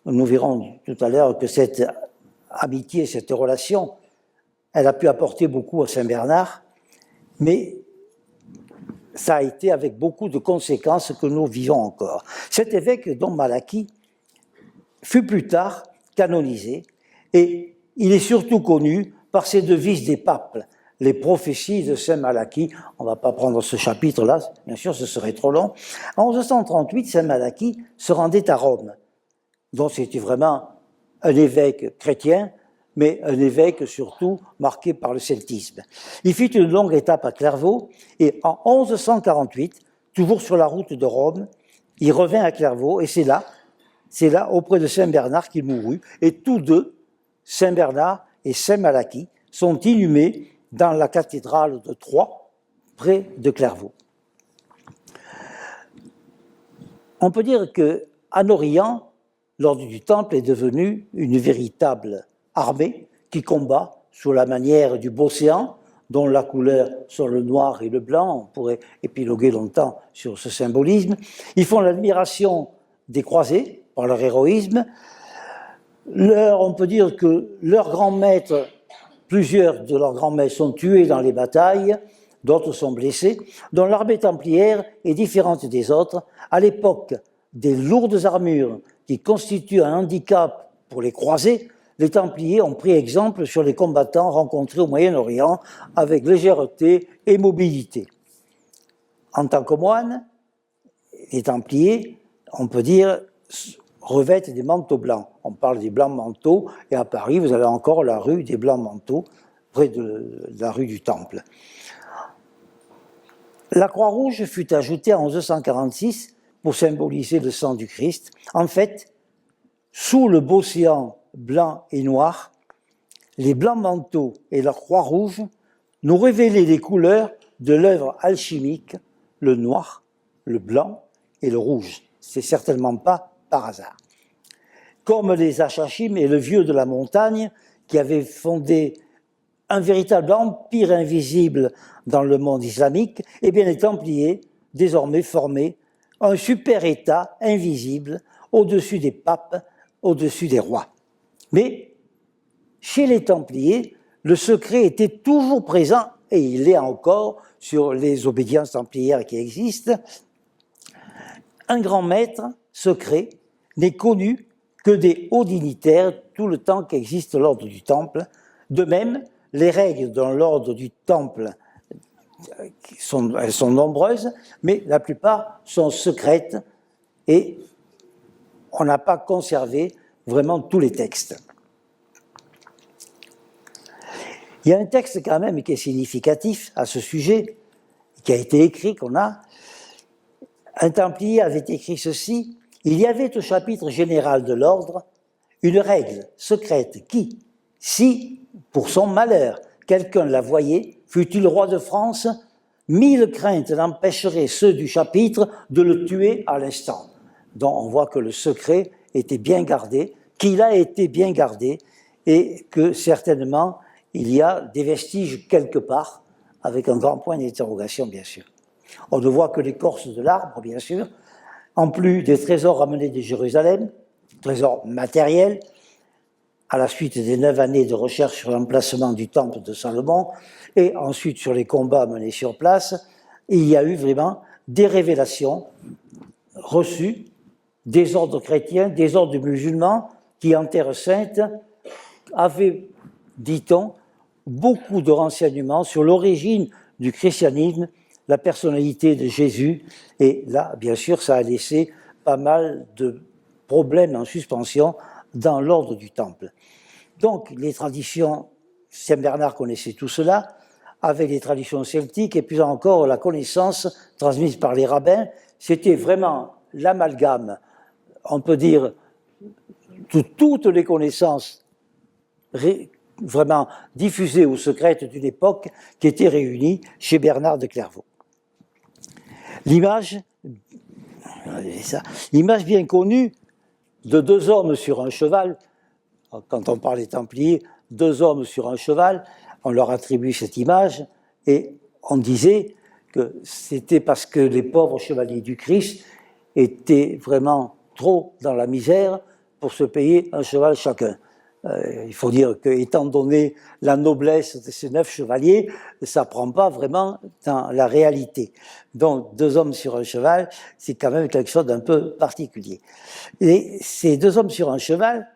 Nous verrons tout à l'heure que cette amitié, cette relation, elle a pu apporter beaucoup à Saint-Bernard, mais ça a été avec beaucoup de conséquences que nous vivons encore. Cet évêque, Don Malachy, fut plus tard canonisé, et il est surtout connu par ses devises des papes, les prophéties de Saint Malachy. On ne va pas prendre ce chapitre-là, bien sûr, ce serait trop long. En 1138, Saint Malachy se rendait à Rome, donc c'était vraiment un évêque chrétien, mais un évêque surtout marqué par le celtisme. Il fit une longue étape à Clairvaux, et en 1148, toujours sur la route de Rome, il revint à Clairvaux, et c'est là, auprès de Saint Bernard, qu'il mourut, et tous deux, Saint Bernard et Saint Malachy, sont inhumés dans la cathédrale de Troyes, près de Clairvaux. On peut dire qu'en Orient, l'ordre du Temple est devenu une véritable armée qui combat sous la manière du Bosséen, dont la couleur sont le noir et le blanc. On pourrait épiloguer longtemps sur ce symbolisme. Ils font l'admiration des croisés par leur héroïsme. On peut dire que leurs grands maîtres, plusieurs de leurs grands maîtres sont tués dans les batailles, d'autres sont blessés, dont l'armée templière est différente des autres. À l'époque des lourdes armures qui constituent un handicap pour les croisés, les Templiers ont pris exemple sur les combattants rencontrés au Moyen-Orient avec légèreté et mobilité. En tant que moines, les Templiers, on peut dire, revêtent des manteaux blancs. On parle des blancs manteaux, et à Paris, vous avez encore la rue des blancs manteaux, près de la rue du Temple. La Croix-Rouge fut ajoutée en 1146 pour symboliser le sang du Christ. En fait, sous le Bosséen blanc et noir, les blancs manteaux et la Croix-Rouge nous révélaient les couleurs de l'œuvre alchimique, le noir, le blanc et le rouge. C'est certainement pas par hasard. Comme les Achachim et le vieux de la montagne, qui avaient fondé un véritable empire invisible dans le monde islamique, eh bien les Templiers, désormais formaient un super État invisible au-dessus des papes, au-dessus des rois. Mais chez les Templiers, le secret était toujours présent, et il l'est encore sur les obédiences templières qui existent. Un grand maître secret n'est connu que des hauts dignitaires tout le temps qu'existe l'ordre du Temple. De même, les règles dans l'ordre du Temple, elles sont nombreuses, mais la plupart sont secrètes et on n'a pas conservé vraiment tous les textes. Il y a un texte quand même qui est significatif à ce sujet, qui a été écrit, qu'on a. Un Templier avait écrit ceci: il y avait au chapitre général de l'ordre une règle secrète qui, si, pour son malheur, quelqu'un la voyait, fût-il roi de France, 1000 craintes n'empêcheraient ceux du chapitre de le tuer à l'instant. Donc on voit que le secret était bien gardé, qu'il a été bien gardé, et que certainement il y a des vestiges quelque part, avec un grand point d'interrogation bien sûr. On ne voit que l'écorce de l'arbre bien sûr, en plus des trésors ramenés de Jérusalem, trésors matériels, à la suite des 9 années de recherche sur l'emplacement du temple de Salomon, et ensuite sur les combats menés sur place, il y a eu vraiment des révélations reçues des ordres chrétiens, des ordres musulmans, qui en Terre Sainte avaient, dit-on, beaucoup de renseignements sur l'origine du christianisme, la personnalité de Jésus, et là, bien sûr, ça a laissé pas mal de problèmes en suspension dans l'ordre du Temple. Donc, les traditions, Saint Bernard connaissait tout cela, avec les traditions celtiques, et puis encore la connaissance transmise par les rabbins, c'était vraiment l'amalgame, on peut dire, de toutes les connaissances vraiment diffusées ou secrètes d'une époque qui étaient réunies chez Bernard de Clairvaux. L'image bien connue de 2 hommes sur un cheval, quand on parle des Templiers, 2 hommes sur un cheval, on leur attribue cette image et on disait que c'était parce que les pauvres chevaliers du Christ étaient vraiment trop dans la misère pour se payer un cheval chacun. Il faut dire que, étant donné la noblesse de ces 9 chevaliers, ça ne prend pas vraiment dans la réalité. Donc, 2 hommes sur un cheval, c'est quand même quelque chose d'un peu particulier. Et ces 2 hommes sur un cheval,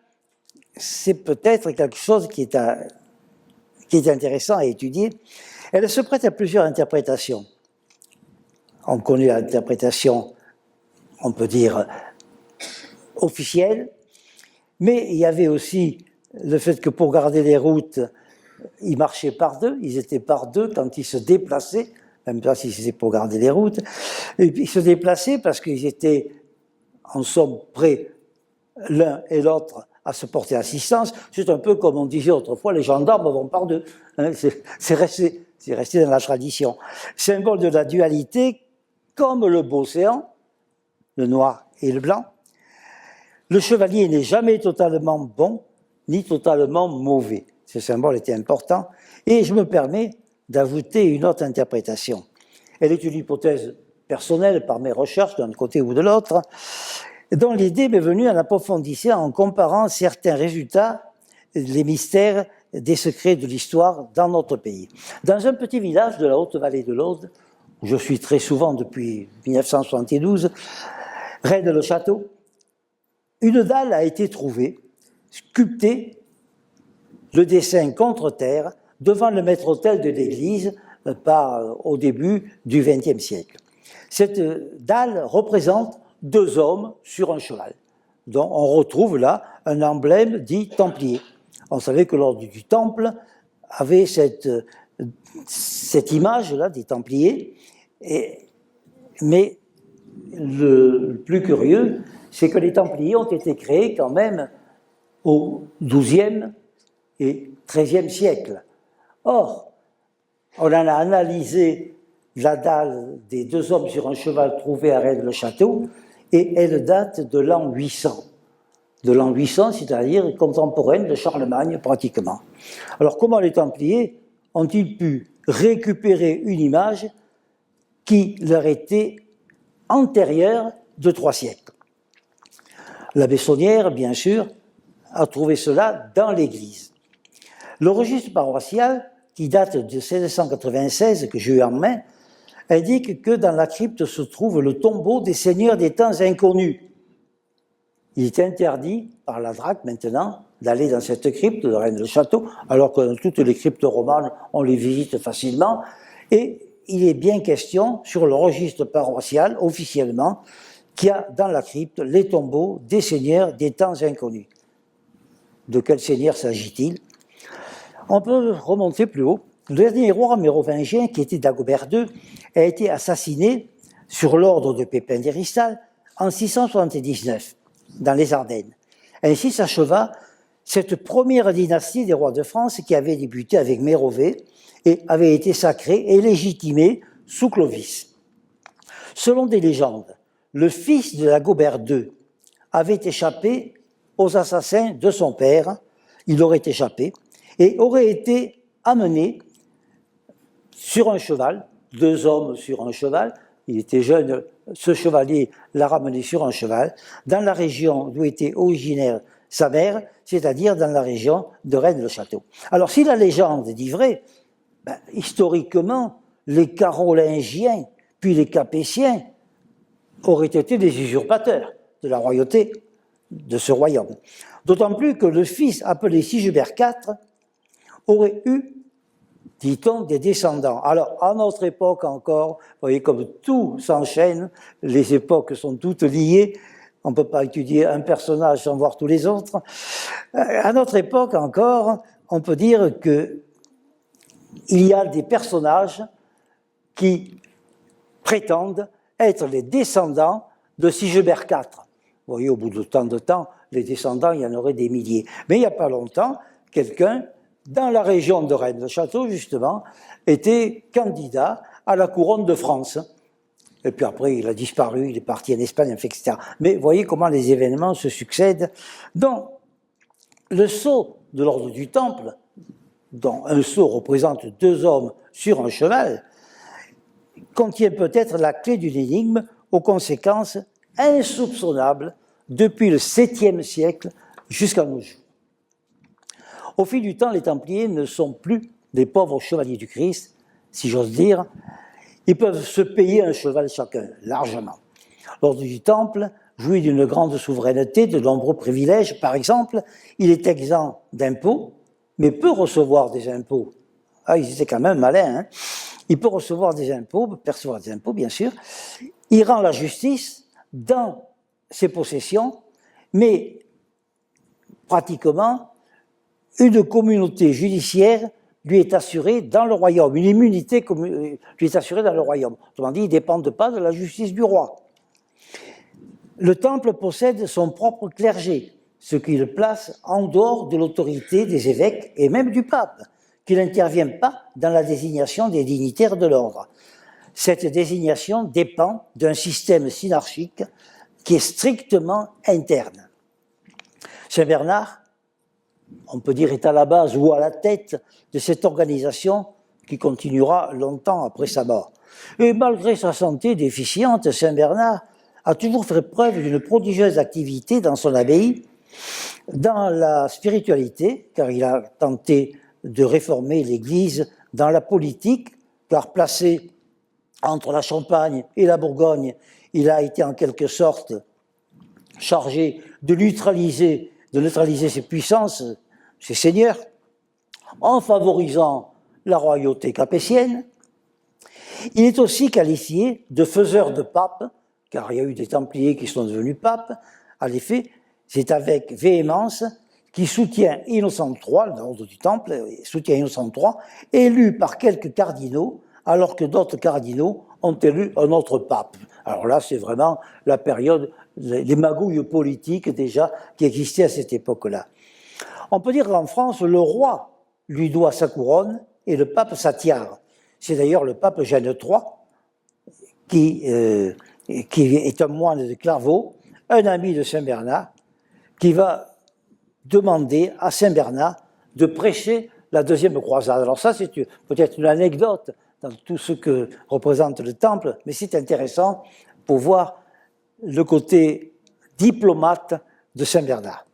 c'est peut-être quelque chose qui est intéressant à étudier. Elle se prête à plusieurs interprétations. On connaît l'interprétation, on peut dire, officielle, mais il y avait aussi le fait que pour garder les routes, ils marchaient par 2, ils étaient par 2 quand ils se déplaçaient, même pas si c'était pour garder les routes, et puis ils se déplaçaient parce qu'ils étaient, en somme, prêts l'un et l'autre à se porter assistance. C'est un peu comme on disait autrefois, les gendarmes vont par 2. Hein, c'est resté dans la tradition. Symbole de la dualité, comme le beau océan, le noir et le blanc. Le chevalier n'est jamais totalement bon, ni totalement mauvais. Ce symbole était important. Et je me permets d'ajouter une autre interprétation. Elle est une hypothèse personnelle par mes recherches d'un côté ou de l'autre, dont l'idée m'est venue en approfondissant, en comparant certains résultats, les mystères des secrets de l'histoire dans notre pays. Dans un petit village de la Haute-Vallée de l'Aude, où je suis très souvent depuis 1972, Rennes-le-Château, une dalle a été trouvée, sculptée, le dessin contre terre, devant le maître-autel de l'église, au début du XXe siècle. Cette dalle représente 2 hommes sur un cheval. Donc on retrouve là un emblème dit templier. On savait que l'ordre du Temple avait cette image-là des Templiers, mais le plus curieux, c'est que les Templiers ont été créés quand même au XIIe et XIIIe siècle. Or, on en a analysé la dalle des 2 hommes sur un cheval trouvée à Rennes-le-Château, et elle date de l'an 800. De l'an 800, c'est-à-dire contemporaine de Charlemagne, pratiquement. Alors, comment les Templiers ont-ils pu récupérer une image qui leur était antérieure de 3 siècles? La Bessonnière, bien sûr, a trouvé cela dans l'église. Le registre paroissial, qui date de 1696, que j'ai eu en main, indique que dans la crypte se trouve le tombeau des seigneurs des temps inconnus. Il est interdit par la DRAC maintenant d'aller dans cette crypte de Rennes-le-Château, alors que dans toutes les cryptes romanes, on les visite facilement. Et il est bien question, sur le registre paroissial, officiellement, qu'il y a dans la crypte les tombeaux des seigneurs des temps inconnus. De quel seigneur s'agit-il? On peut remonter plus haut. Le dernier roi mérovingien, qui était Dagobert II, a été assassiné sur l'ordre de Pépin d'Héristal en 679, dans les Ardennes. Ainsi s'acheva cette première dynastie des rois de France qui avait débuté avec Mérové et avait été sacrée et légitimée sous Clovis. Selon des légendes, le fils de Dagobert II avait échappé aux assassins de son père, il aurait échappé, et aurait été amené sur un cheval, 2 hommes sur un cheval, il était jeune, ce chevalier l'a ramené sur un cheval, dans la région d'où était originaire sa mère, c'est-à-dire dans la région de Rennes-le-Château. Alors si la légende dit vrai, ben, historiquement, les Carolingiens, puis les Capétiens, auraient été des usurpateurs de la royauté de ce royaume. D'autant plus que le fils appelé Sigebert IV aurait eu, dit-on, des descendants. Alors, à notre époque encore, vous voyez comme tout s'enchaîne, les époques sont toutes liées, on ne peut pas étudier un personnage sans voir tous les autres. À notre époque encore, on peut dire que il y a des personnages qui prétendent être les descendants de Sigebert IV. Vous voyez, au bout de tant de temps, les descendants, il y en aurait des milliers. Mais il n'y a pas longtemps, quelqu'un, dans la région de Rennes-le-Château, justement, était candidat à la couronne de France. Et puis après, il a disparu, il est parti en Espagne, etc. Mais vous voyez comment les événements se succèdent. Donc, le sceau de l'ordre du Temple, dont un sceau représente 2 hommes sur un cheval, contient peut-être la clé d'une énigme aux conséquences insoupçonnables depuis le 7e siècle jusqu'à nos jours. Au fil du temps, les Templiers ne sont plus des pauvres chevaliers du Christ, si j'ose dire. Ils peuvent se payer un cheval chacun, largement. L'ordre du Temple jouit d'une grande souveraineté, de nombreux privilèges. Par exemple, il est exempt d'impôts, mais peut recevoir des impôts. Ah, ils étaient quand même malins, hein. Il peut recevoir des impôts, percevoir des impôts, bien sûr. Il rend la justice dans ses possessions, mais pratiquement, une communauté judiciaire lui est assurée dans le royaume. Une immunité lui est assurée dans le royaume. Autrement dit, ils ne dépendent pas de la justice du roi. Le Temple possède son propre clergé, ce qui le place en dehors de l'autorité des évêques et même du pape, qui n'intervient pas dans la désignation des dignitaires de l'ordre. Cette désignation dépend d'un système synarchique qui est strictement interne. Saint-Bernard, on peut dire, est à la base ou à la tête de cette organisation qui continuera longtemps après sa mort. Et malgré sa santé déficiente, Saint-Bernard a toujours fait preuve d'une prodigieuse activité dans son abbaye, dans la spiritualité, car il a tenté de réformer l'Église, dans la politique, car placé entre la Champagne et la Bourgogne, il a été en quelque sorte chargé de neutraliser ses puissances, ses seigneurs, en favorisant la royauté capétienne. Il est aussi qualifié de faiseur de papes, car il y a eu des Templiers qui sont devenus papes. En effet, c'est avec véhémence qu'il soutient Innocent III, l'ordre du Temple, soutient Innocent III, élu par quelques cardinaux, alors que d'autres cardinaux ont élu un autre pape. Alors là, c'est vraiment la période, les magouilles politiques déjà qui existaient à cette époque-là. On peut dire qu'en France, le roi lui doit sa couronne et le pape sa tiare. C'est d'ailleurs le pape Jeanne III qui est un moine de Clairvaux, un ami de Saint-Bernard, qui va demander à Saint-Bernard de prêcher la deuxième croisade. Alors ça, c'est peut-être une anecdote dans tout ce que représente le Temple, mais c'est intéressant pour voir le côté diplomate de Saint-Bernard.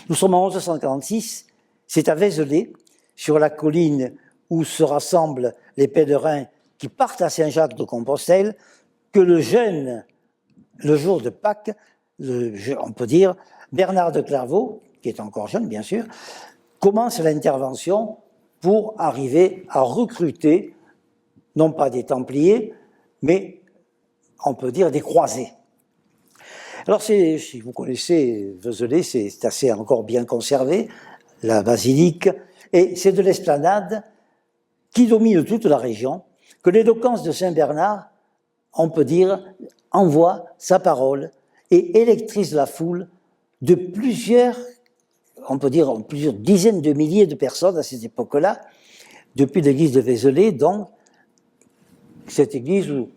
Nous sommes en 1146, c'est à Vézelay, sur la colline où se rassemblent les pèlerins qui partent à Saint-Jacques de Compostelle, que le jour de Pâques, on peut dire, Bernard de Clairvaux, qui est encore jeune bien sûr, commence l'intervention pour arriver à recruter, non pas des Templiers, mais on peut dire des croisés. Alors si vous connaissez Vézelay, c'est assez encore bien conservé, la basilique, et c'est de l'esplanade qui domine toute la région, que l'éloquence de Saint-Bernard, on peut dire, envoie sa parole et électrise la foule de plusieurs dizaines de milliers de personnes à cette époque-là, depuis l'église de Vézelay, donc cette église où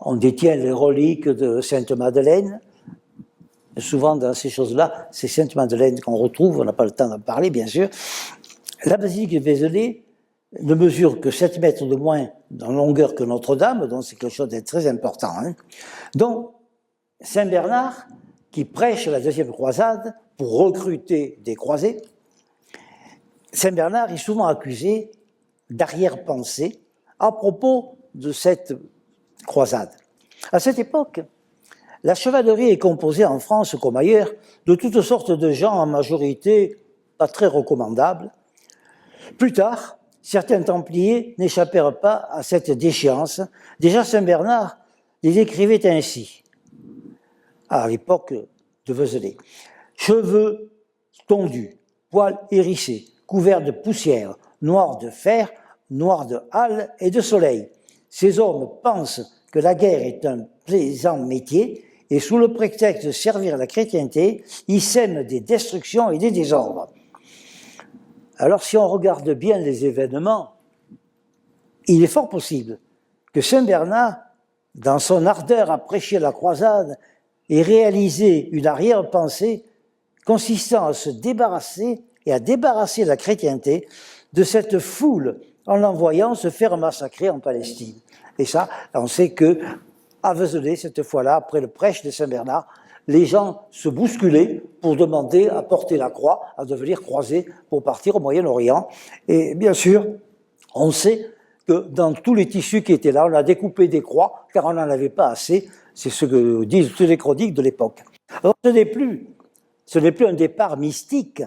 on détient les reliques de Sainte-Madeleine. Souvent dans ces choses-là, c'est Sainte-Madeleine qu'on retrouve, on n'a pas le temps d'en parler bien sûr. La basilique de Vézelay ne mesure que 7 mètres de moins en longueur que Notre-Dame, donc c'est quelque chose de très important. Hein. Donc, Saint Bernard, qui prêche la deuxième croisade pour recruter des croisés, Saint Bernard est souvent accusé d'arrière-pensée à propos de cette croisade. À cette époque, la chevalerie est composée en France comme ailleurs de toutes sortes de gens en majorité pas très recommandables. Plus tard, certains Templiers n'échappèrent pas à cette déchéance. Déjà Saint Bernard les décrivait ainsi, à l'époque de Vézelay. Cheveux tondus, poils hérissés, couverts de poussière, noirs de fer, noirs de halle et de soleil. Ces hommes pensent que la guerre est un plaisant métier et sous le prétexte de servir la chrétienté, ils sèment des destructions et des désordres. Alors si on regarde bien les événements, il est fort possible que Saint Bernard, dans son ardeur à prêcher la croisade, ait réalisé une arrière-pensée consistant à se débarrasser et à débarrasser la chrétienté de cette foule en l'envoyant se faire massacrer en Palestine. Et ça, on sait que à Vézelay, cette fois-là, après le prêche de Saint Bernard, les gens se bousculaient pour demander à porter la croix, à devenir croisés pour partir au Moyen-Orient. Et bien sûr, on sait que dans tous les tissus qui étaient là, on a découpé des croix, car on n'en avait pas assez. C'est ce que disent toutes les chroniques de l'époque. Alors ce n'est plus un départ mystique,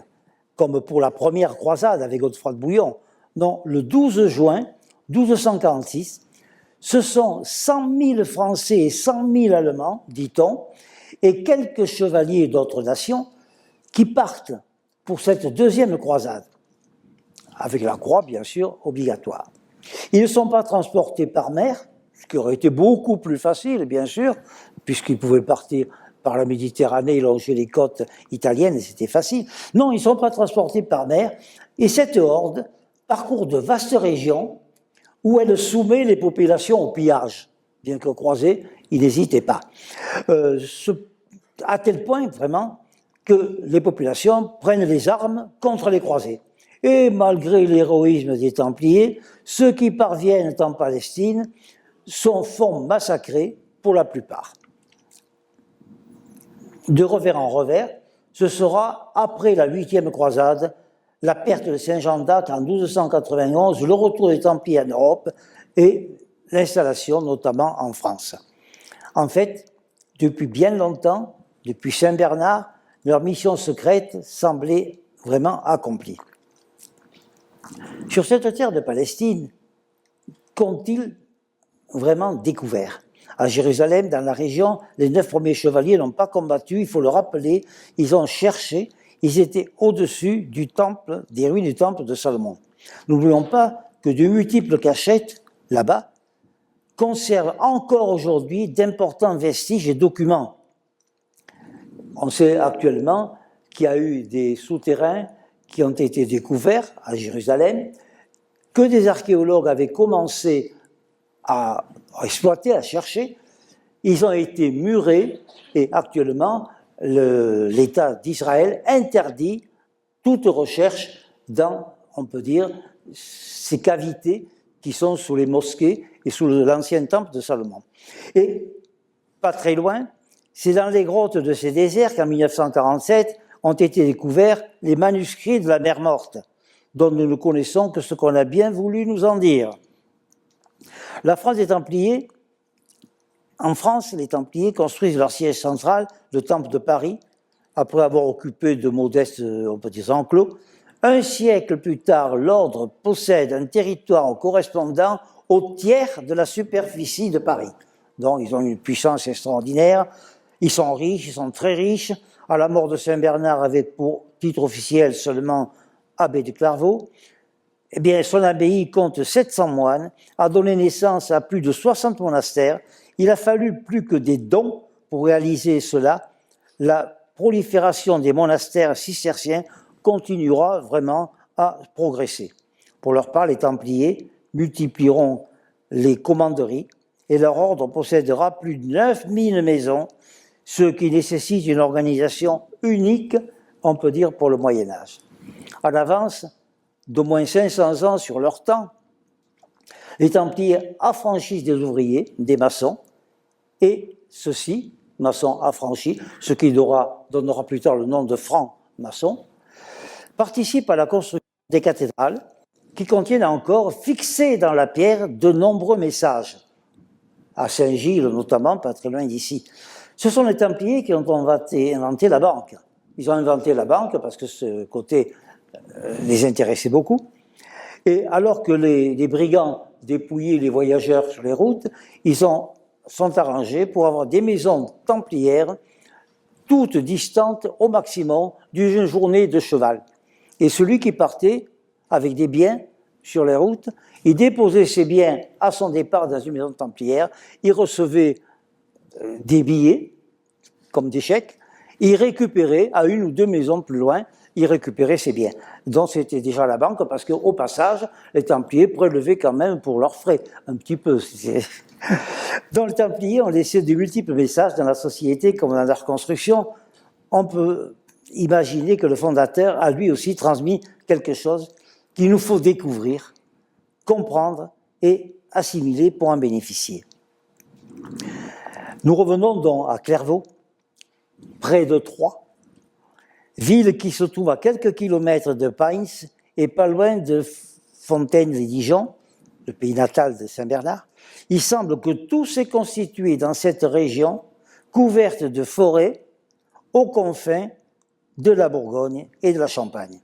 comme pour la première croisade avec Godefroy de Bouillon. Non, le 12 juin 1246, ce sont 100 000 Français et 100 000 Allemands, dit-on, et quelques chevaliers d'autres nations qui partent pour cette deuxième croisade, avec la croix, bien sûr, obligatoire. Ils ne sont pas transportés par mer, ce qui aurait été beaucoup plus facile, bien sûr, puisqu'ils pouvaient partir par la Méditerranée, longer les côtes italiennes, et c'était facile. Non, ils ne sont pas transportés par mer, et cette horde parcourt de vastes régions où elle soumet les populations au pillage, bien que croisés, ils n'hésitaient pas. À tel point, vraiment, que les populations prennent les armes contre les croisés. Et malgré l'héroïsme des Templiers, ceux qui parviennent en Palestine font massacrer pour la plupart. De revers en revers, ce sera, après la 8e croisade, la perte de Saint-Jean d'Acre en 1291, le retour des Templiers en Europe et l'installation notamment en France. En fait, depuis bien longtemps, depuis Saint Bernard, leur mission secrète semblait vraiment accomplie. Sur cette terre de Palestine, qu'ont-ils vraiment découvert? À Jérusalem, dans la région, les 9 premiers chevaliers n'ont pas combattu, il faut le rappeler, ils ont cherché, ils étaient au-dessus du temple, des ruines du temple de Salomon. N'oublions pas que de multiples cachettes, là-bas, conservent encore aujourd'hui d'importants vestiges et documents. On sait actuellement qu'il y a eu des souterrains qui ont été découverts à Jérusalem, que des archéologues avaient commencé à exploiter, à chercher. Ils ont été murés et actuellement, l'État d'Israël interdit toute recherche dans, on peut dire, ces cavités qui sont sous les mosquées et sous l'ancien temple de Salomon. Et pas très loin, c'est dans les grottes de ces déserts qu'en 1947 ont été découverts les manuscrits de la mer Morte, dont nous ne connaissons que ce qu'on a bien voulu nous en dire. La France des Templiers, en France, les Templiers construisent leur siège central, le Temple de Paris, après avoir occupé de modestes, on peut dire, enclos. Un siècle plus tard, l'ordre possède un territoire correspondant au tiers de la superficie de Paris. Donc, ils ont une puissance extraordinaire, ils sont riches, ils sont très riches. À la mort de Saint-Bernard, avec pour titre officiel seulement abbé de Clairvaux, eh bien, son abbaye compte 700 moines, a donné naissance à plus de 60 monastères. Il a fallu plus que des dons pour réaliser cela. La prolifération des monastères cisterciens continuera vraiment à progresser. Pour leur part, les Templiers multiplieront les commanderies et leur ordre possédera plus de 9000 maisons, ce qui nécessite une organisation unique, on peut dire, pour le Moyen-Âge. En avance, d'au moins 500 ans sur leur temps, les Templiers affranchissent des ouvriers, des maçons, et ceux-ci, maçons affranchis, ce qui donnera plus tard le nom de francs-maçons, participent à la construction des cathédrales qui contiennent encore, fixés dans la pierre, de nombreux messages. À Saint-Gilles notamment, pas très loin d'ici. Ce sont les Templiers qui ont inventé la banque. Ils ont inventé la banque parce que ce côté les intéressait beaucoup. Et alors que les brigands dépouillaient les voyageurs sur les routes, ils sont arrangés pour avoir des maisons templières toutes distantes au maximum d'une journée de cheval. Et celui qui partait avec des biens sur les routes, il déposait ses biens à son départ dans une maison templière, il recevait des billets, comme des chèques, il récupérait à une ou deux maisons plus loin, il récupérait ses biens. Donc c'était déjà la banque, parce qu'au passage, les Templiers prélevaient quand même pour leurs frais, un petit peu. Dans les Templiers, on laissait de multiples messages dans la société comme dans la reconstruction. On peut imaginer que le fondateur a lui aussi transmis quelque chose qu'il nous faut découvrir, comprendre et assimiler pour en bénéficier. Nous revenons donc à Clairvaux, près de Troyes, ville qui se trouve à quelques kilomètres de Payns et pas loin de Fontaine-les-Dijon, le pays natal de Saint-Bernard. Il semble que tout s'est constitué dans cette région couverte de forêts aux confins de la Bourgogne et de la Champagne.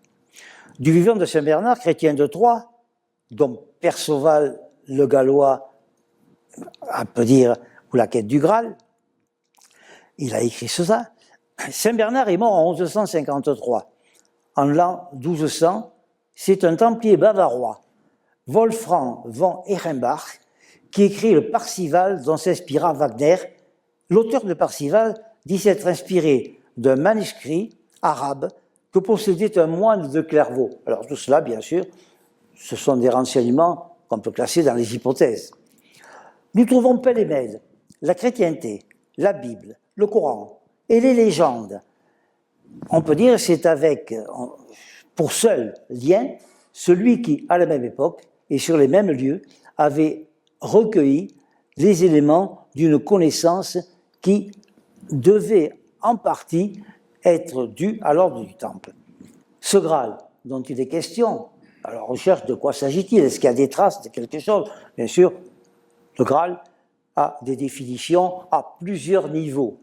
Du vivant de Saint-Bernard, chrétien de Troyes, dont Perceval le Gallois, on peut dire, ou la quête du Graal, il a écrit ça. Saint-Bernard est mort en 1153. En l'an 1200, c'est un templier bavarois, Wolfram von Ehrenbach, qui écrit le Parsival dont s'inspira Wagner. L'auteur de Parsival dit s'être inspiré d'un manuscrit arabe que possédait un moine de Clairvaux. Alors tout cela, bien sûr, ce sont des renseignements qu'on peut classer dans les hypothèses. Nous trouvons pêle-mêle la chrétienté, la Bible, le Coran et les légendes. On peut dire que c'est avec, pour seul lien, celui qui, à la même époque et sur les mêmes lieux, avait recueilli les éléments d'une connaissance qui devait en partie être due à l'ordre du Temple. Ce Graal dont il est question, alors on cherche de quoi s'agit-il? Est-ce qu'il y a des traces de quelque chose? Bien sûr, le Graal a des définitions à plusieurs niveaux.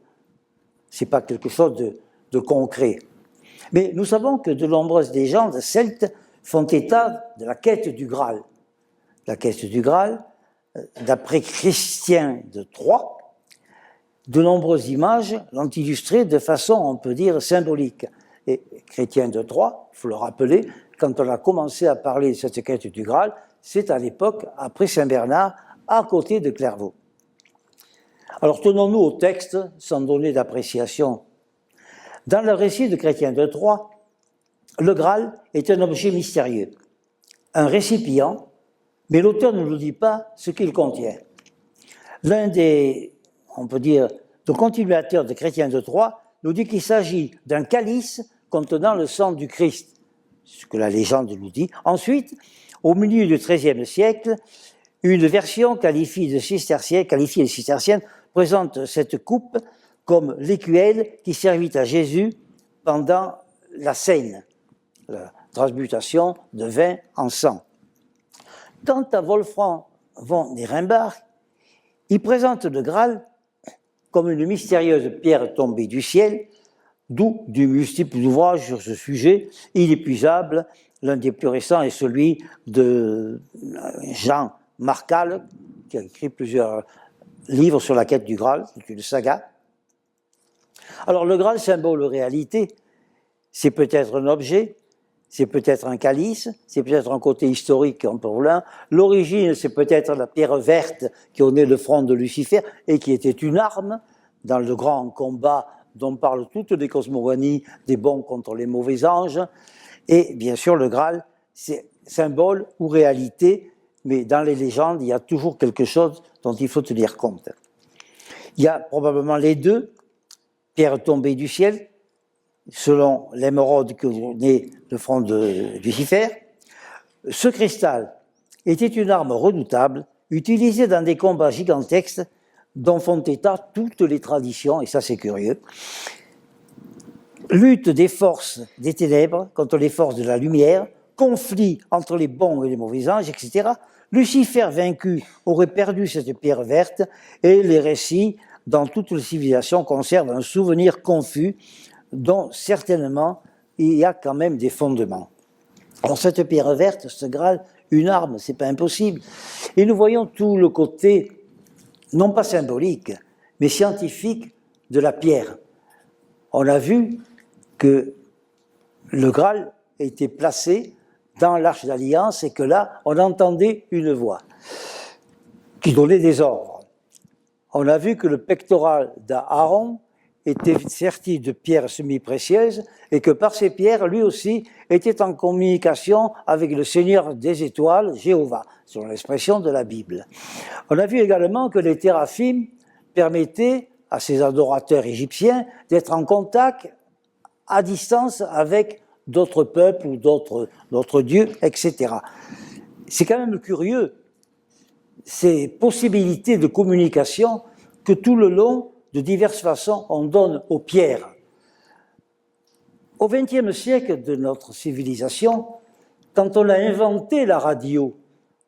Ce n'est pas quelque chose de concret. Mais nous savons que de nombreuses légendes celtes font état de la quête du Graal. La quête du Graal, d'après Chrétien de Troyes, de nombreuses images l'ont illustré de façon, on peut dire, symbolique. Et Chrétien de Troyes, il faut le rappeler, quand on a commencé à parler de cette quête du Graal, c'est à l'époque, après Saint-Bernard, à côté de Clairvaux. Alors tenons-nous au texte, sans donner d'appréciation. Dans le récit de Chrétien de Troyes, le Graal est un objet mystérieux, un récipient, mais l'auteur ne nous dit pas ce qu'il contient. L'un des, on peut dire, de continuateurs de Chrétien de Troyes nous dit qu'il s'agit d'un calice contenant le sang du Christ, ce que la légende nous dit. Ensuite, au milieu du XIIIe siècle, une version qualifiée de cistercienne présente cette coupe comme l'écuelle qui servit à Jésus pendant la scène, la transmutation de vin en sang. Quant à Wolfram von Ehrenbach, il présente le Graal comme une mystérieuse pierre tombée du ciel, d'où de multiples ouvrages sur ce sujet, inépuisable. L'un des plus récents est celui de Jean Marcal, qui a écrit plusieurs livres sur la quête du Graal, c'est une saga. Alors le Graal, symbole réalité, c'est peut-être un objet, c'est peut-être un calice, c'est peut-être un côté historique en Paulin. L'origine, c'est peut-être la pierre verte qui ornait le front de Lucifer et qui était une arme dans le grand combat dont parlent toutes les cosmogonies des bons contre les mauvais anges. Et bien sûr, le Graal, c'est symbole ou réalité, mais dans les légendes, il y a toujours quelque chose dont il faut tenir compte. Il y a probablement les deux, pierre tombée du ciel, selon l'émeraude que naît le front de Lucifer, Ce cristal était une arme redoutable, utilisée dans des combats gigantesques dont font état toutes les traditions, et ça c'est curieux. Lutte des forces des ténèbres contre les forces de la lumière, conflit entre les bons et les mauvais anges, etc. Lucifer vaincu aurait perdu cette pierre verte, et les récits dans toutes les civilisations conservent un souvenir confus dont certainement il y a quand même des fondements. Alors cette pierre verte, ce Graal, une arme, c'est pas impossible. Et nous voyons tout le côté, non pas symbolique, mais scientifique de la pierre. On a vu que le Graal était placé dans l'Arche d'Alliance et que là, on entendait une voix qui donnait des ordres. On a vu que le pectoral d'Aaron était serti de pierres semi-précieuses et que par ces pierres, lui aussi, était en communication avec le Seigneur des étoiles, Jéhovah, selon l'expression de la Bible. On a vu également que les téraphim permettaient à ces adorateurs égyptiens d'être en contact à distance avec d'autres peuples ou d'autres dieux, etc. C'est quand même curieux, ces possibilités de communication que tout le long, de diverses façons, on donne aux pierres. Au XXe siècle de notre civilisation, quand on a inventé la radio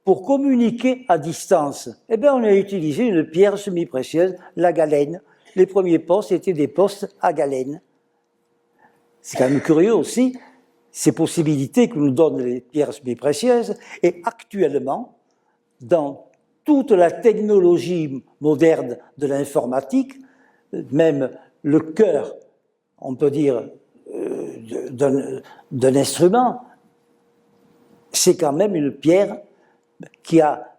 pour communiquer à distance, eh bien on a utilisé une pierre semi-précieuse, la galène. Les premiers postes étaient des postes à galène. C'est quand même curieux aussi, ces possibilités que nous donnent les pierres semi-précieuses, et actuellement, dans toute la technologie moderne de l'informatique, même le cœur, on peut dire, d'un instrument, c'est quand même une pierre qui a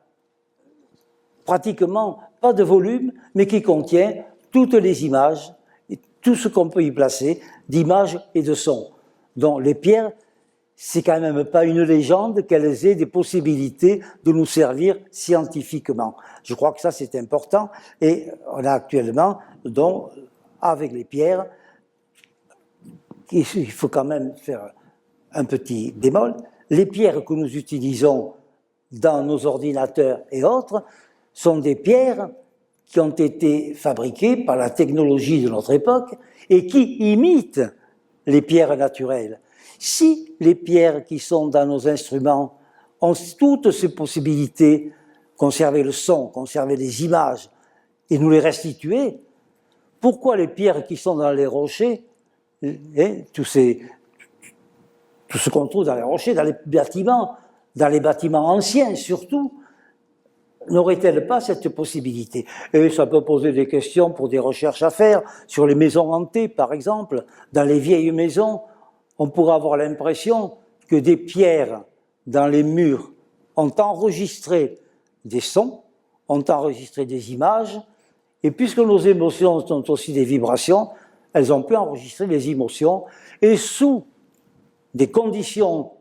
pratiquement pas de volume, mais qui contient toutes les images, et tout ce qu'on peut y placer, d'images et de sons. Donc les pierres, c'est quand même pas une légende qu'elles aient des possibilités de nous servir scientifiquement. Je crois que ça c'est important, et on a actuellement, donc, avec les pierres, il faut quand même faire un petit bémol, les pierres que nous utilisons dans nos ordinateurs et autres sont des pierres qui ont été fabriquées par la technologie de notre époque et qui imitent les pierres naturelles. Si les pierres qui sont dans nos instruments ont toutes ces possibilités, conserver le son, conserver les images et nous les restituer, pourquoi les pierres qui sont dans les rochers, tout ce qu'on trouve dans les rochers, dans les bâtiments anciens surtout, n'aurait-elle pas cette possibilité? Et ça peut poser des questions pour des recherches à faire sur les maisons hantées, par exemple. Dans les vieilles maisons, on pourrait avoir l'impression que des pierres dans les murs ont enregistré des sons, ont enregistré des images, et puisque nos émotions sont aussi des vibrations, elles ont pu enregistrer des émotions, et sous des conditions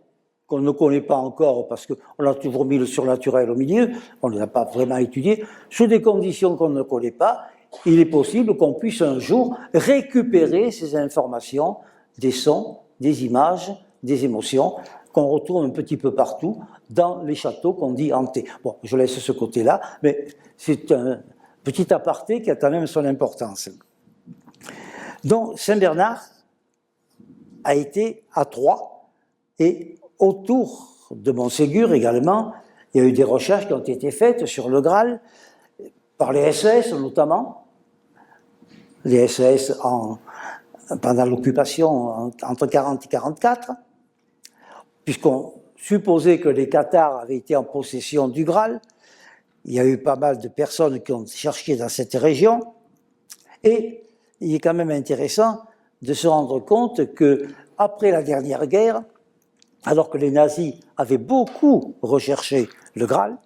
qu'on ne connaît pas encore, parce qu'on a toujours mis le surnaturel au milieu, on ne l'a pas vraiment étudié, sous des conditions qu'on ne connaît pas, il est possible qu'on puisse un jour récupérer ces informations, des sons, des images, des émotions, qu'on retrouve un petit peu partout dans les châteaux qu'on dit hantés. Bon, je laisse ce côté-là, mais c'est un petit aparté qui a quand même son importance. Donc, Saint-Bernard a été à Troyes, et autour de Montségur également, il y a eu des recherches qui ont été faites sur le Graal, par les SS notamment, les SS pendant l'occupation entre 40 et 44, puisqu'on supposait que les Cathares avaient été en possession du Graal. Il y a eu pas mal de personnes qui ont cherché dans cette région, et il est quand même intéressant de se rendre compte que après la dernière guerre, alors que les nazis avaient beaucoup recherché le Graal,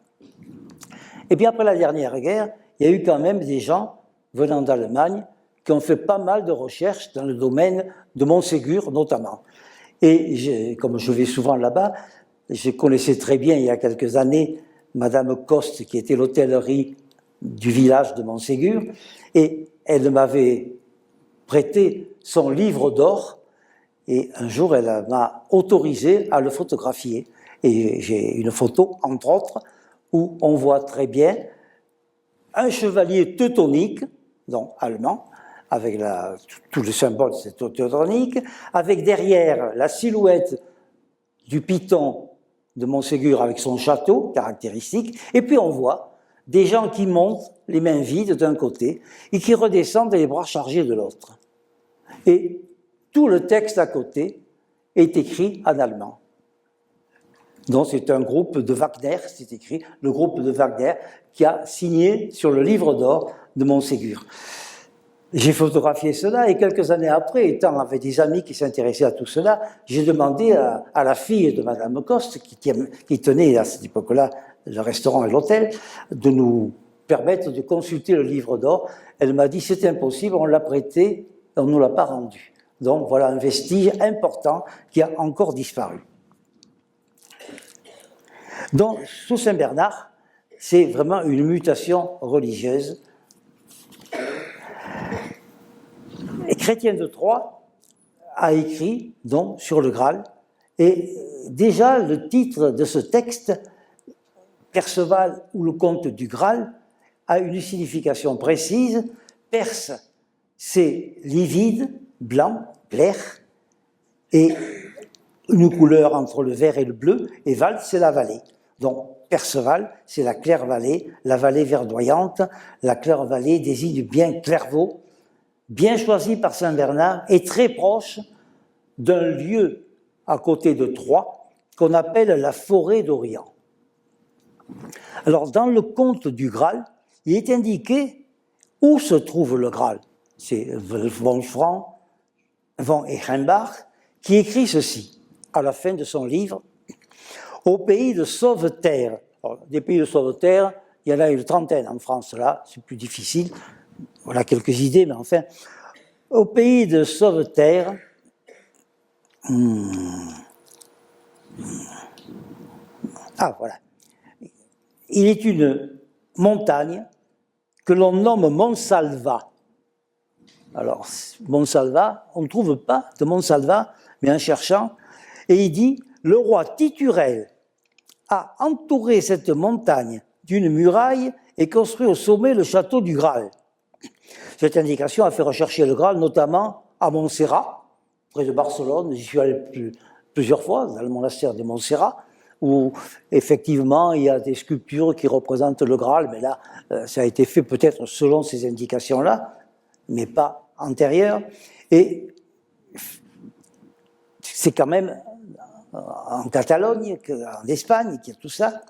et bien après la dernière guerre, il y a eu quand même des gens venant d'Allemagne qui ont fait pas mal de recherches dans le domaine de Montségur notamment. Et comme je vais souvent là-bas, je connaissais très bien il y a quelques années Madame Coste, qui était l'hôtellerie du village de Montségur, et elle m'avait prêté son livre d'or, et un jour elle m'a autorisé à le photographier. Et j'ai une photo, entre autres, où on voit très bien un chevalier teutonique, donc allemand, avec tout le symbole c'est teutonique, avec derrière la silhouette du Python de Montségur avec son château caractéristique, et puis on voit des gens qui montent les mains vides d'un côté et qui redescendent les bras chargés de l'autre. Et tout le texte à côté est écrit en allemand. Donc c'est un groupe de Wagner, c'est écrit, le groupe de Wagner qui a signé sur le livre d'or de Montségur. J'ai photographié cela et quelques années après, étant avec des amis qui s'intéressaient à tout cela, j'ai demandé à la fille de Madame Coste, qui tenait à cette époque-là le restaurant et l'hôtel, de nous permettre de consulter le livre d'or. Elle m'a dit c'est impossible, on l'a prêté, on ne nous l'a pas rendu. Donc voilà un vestige important qui a encore disparu. Donc sous Saint-Bernard, c'est vraiment une mutation religieuse. Et Chrétien de Troyes a écrit donc sur le Graal, et déjà le titre de ce texte, Perceval ou le conte du Graal, a une signification précise. Perse, c'est livide, blanc, clair, et une couleur entre le vert et le bleu, et Val, c'est la vallée. Donc Perceval, c'est la claire vallée, la vallée verdoyante. La claire vallée désigne bien Clairvaux, bien choisi par Saint-Bernard et très proche d'un lieu à côté de Troyes qu'on appelle la forêt d'Orient. Alors, dans le conte du Graal, il est indiqué où se trouve le Graal. C'est Wolfram von Eichenbach qui écrit ceci à la fin de son livre. Au pays de Sauveterre. Alors, des pays de Sauveterre, il y en a une trentaine en France, là, c'est plus difficile. Voilà quelques idées, mais enfin, au pays de Sauveterre, voilà. Il est une montagne que l'on nomme Montsalva. Alors, Montsalva, on ne trouve pas de Montsalva, mais en cherchant, et il dit, le roi Titurel a entouré cette montagne d'une muraille et construit au sommet le château du Graal. Cette indication a fait rechercher le Graal, notamment à Montserrat, près de Barcelone. J'y suis allé plusieurs fois, dans le monastère de Montserrat, où effectivement il y a des sculptures qui représentent le Graal, mais là, ça a été fait peut-être selon ces indications-là, mais pas antérieures. Et c'est quand même en Catalogne, en Espagne, qu'il y a tout ça.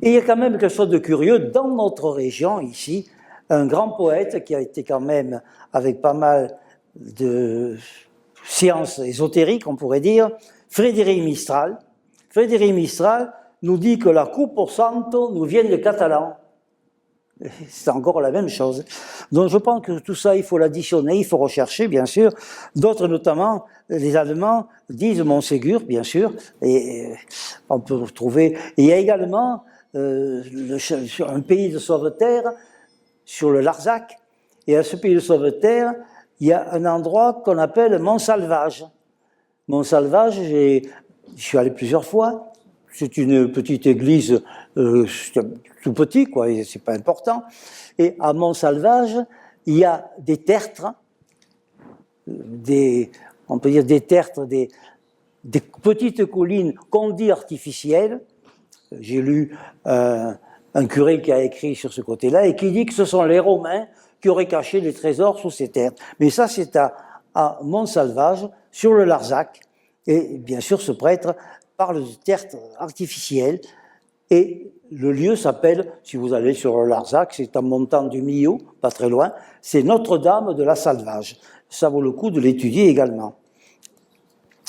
Et il y a quand même quelque chose de curieux dans notre région, ici, un grand poète qui a été quand même, avec pas mal de sciences ésotériques, on pourrait dire, Frédéric Mistral. Frédéric Mistral nous dit que la Cupo Santo nous vient des Catalans. C'est encore la même chose. Donc je pense que tout ça, il faut l'additionner, il faut rechercher, bien sûr. D'autres, notamment les Allemands, disent Montségur, bien sûr, et on peut trouver. Et il y a également un pays de Sauveterre, sur le Larzac, et à ce pays de Sauveterre, il y a un endroit qu'on appelle Montsalvage. Montsalvage, j'y suis allé plusieurs fois. C'est une petite église, tout petit, quoi, et c'est pas important. Et à Montsalvage, il y a des tertres, on peut dire des tertres, des petites collines qu'on dit artificielles. J'ai lu un curé qui a écrit sur ce côté-là et qui dit que ce sont les Romains qui auraient caché les trésors sous ces terres. Mais ça, c'est à Montsalvage, sur le Larzac. Et bien sûr, ce prêtre parle de terres artificielles. Et le lieu s'appelle, si vous allez sur le Larzac, c'est en montant du Millau, pas très loin, c'est Notre-Dame de la Salvage. Ça vaut le coup de l'étudier également.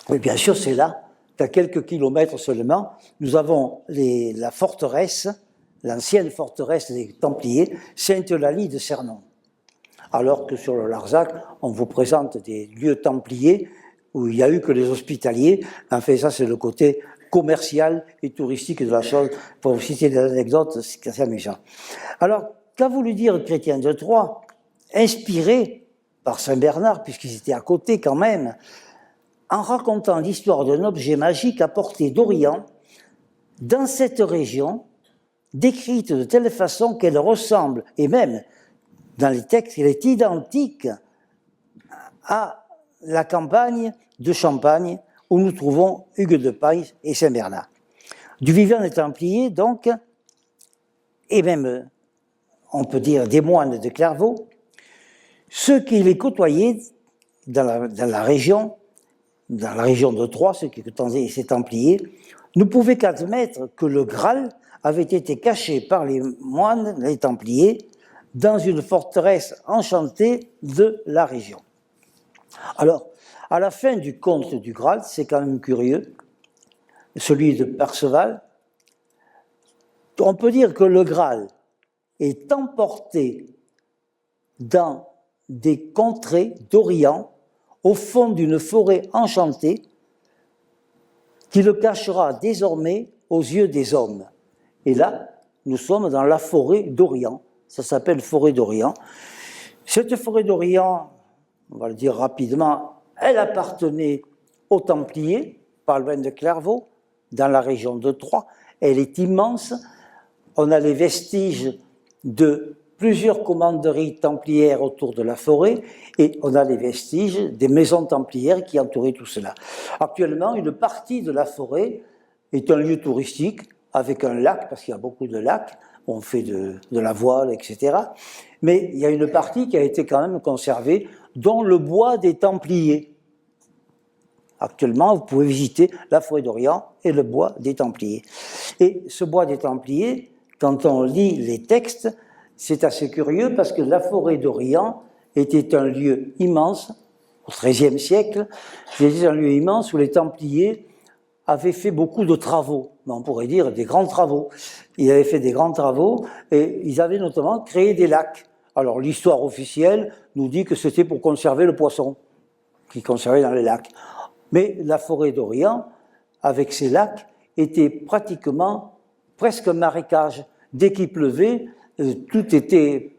Et bien sûr, c'est là qu'à quelques kilomètres seulement, nous avons la forteresse, l'ancienne forteresse des Templiers, Sainte-Eulalie de Cernon. Alors que sur le Larzac, on vous présente des lieux templiers où il n'y a eu que les hospitaliers. Enfin, ça, c'est le côté commercial et touristique de la chose. Pour vous citer des anecdotes, c'est assez amusant. Alors, qu'a voulu dire Chrétien de Troyes, inspiré par Saint-Bernard, puisqu'ils étaient à côté quand même, en racontant l'histoire d'un objet magique apporté d'Orient dans cette région, décrite de telle façon qu'elle ressemble, et même dans les textes, elle est identique à la campagne de Champagne où nous trouvons Hugues de Payes et Saint-Bernard. Du vivant des Templiers, donc, et même, on peut dire, des moines de Clairvaux, ceux qui les côtoyaient dans la région de Troyes, ceux qui côtoyaient ces Templiers, ne pouvaient qu'admettre que le Graal avait été caché par les moines, les Templiers, dans une forteresse enchantée de la région. Alors, à la fin du conte du Graal, c'est quand même curieux, celui de Perceval, on peut dire que le Graal est emporté dans des contrées d'Orient, au fond d'une forêt enchantée, qui le cachera désormais aux yeux des hommes. Et là, nous sommes dans la forêt d'Orient, ça s'appelle forêt d'Orient. Cette forêt d'Orient, on va le dire rapidement, elle appartenait aux Templiers, pas loin de Clairvaux, dans la région de Troyes. Elle est immense. On a les vestiges de plusieurs commanderies templières autour de la forêt et on a les vestiges des maisons templières qui entouraient tout cela. Actuellement, une partie de la forêt est un lieu touristique avec un lac, parce qu'il y a beaucoup de lacs, on fait de la voile, etc. Mais il y a une partie qui a été quand même conservée, dont le bois des Templiers. Actuellement, vous pouvez visiter la forêt d'Orient et le bois des Templiers. Et ce bois des Templiers, quand on lit les textes, c'est assez curieux parce que la forêt d'Orient était un lieu immense, au XIIIe siècle, c'était un lieu immense où les Templiers avaient fait beaucoup de travaux, on pourrait dire des grands travaux. Ils avaient fait des grands travaux et ils avaient notamment créé des lacs. Alors l'histoire officielle nous dit que c'était pour conserver le poisson qu'ils conservaient dans les lacs. Mais la forêt d'Orient, avec ses lacs, était pratiquement presque un marécage. Dès qu'il pleuvait, tout était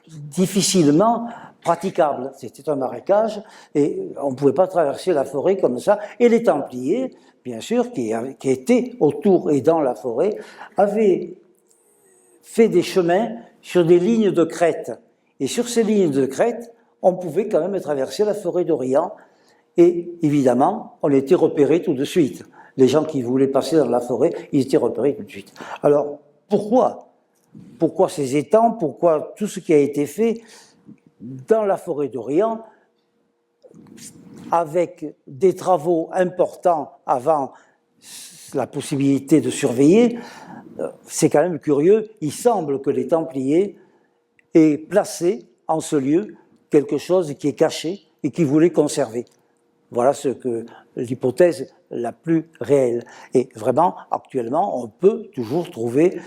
difficilement praticable. C'était un marécage et on ne pouvait pas traverser la forêt comme ça. Et les Templiers, bien sûr, qui étaient autour et dans la forêt, avaient fait des chemins sur des lignes de crête. Et sur ces lignes de crête, on pouvait quand même traverser la forêt d'Orient. Et évidemment, on était repérés tout de suite. Les gens qui voulaient passer dans la forêt, ils étaient repérés tout de suite. Alors, pourquoi ces étangs? Pourquoi tout ce qui a été fait dans la forêt d'Orient, avec des travaux importants avant la possibilité de surveiller? C'est quand même curieux. Il semble que les Templiers aient placé en ce lieu quelque chose qui est caché et qu'ils voulaient conserver. Voilà ce que l'hypothèse la plus réelle. Et vraiment, actuellement, on peut toujours trouver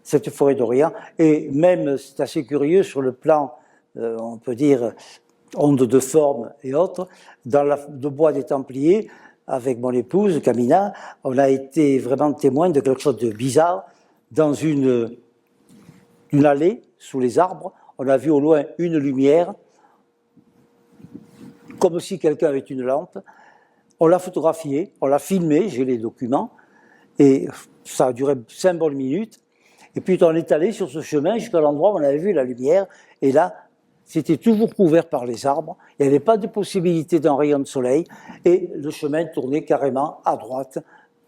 cette forêt d'Orient. Et même, c'est assez curieux sur le plan, on peut dire, onde de forme et autres, dans le bois des Templiers, avec mon épouse, Camina, on a été vraiment témoin de quelque chose de bizarre. Dans une allée, sous les arbres, on a vu au loin une lumière, comme si quelqu'un avait une lampe. On l'a photographié, on l'a filmé, j'ai les documents, et ça a duré 5 bonnes minutes. Et puis on est allé sur ce chemin jusqu'à l'endroit où on avait vu la lumière, et là, c'était toujours couvert par les arbres, il n'y avait pas de possibilité d'un rayon de soleil, et le chemin tournait carrément à droite.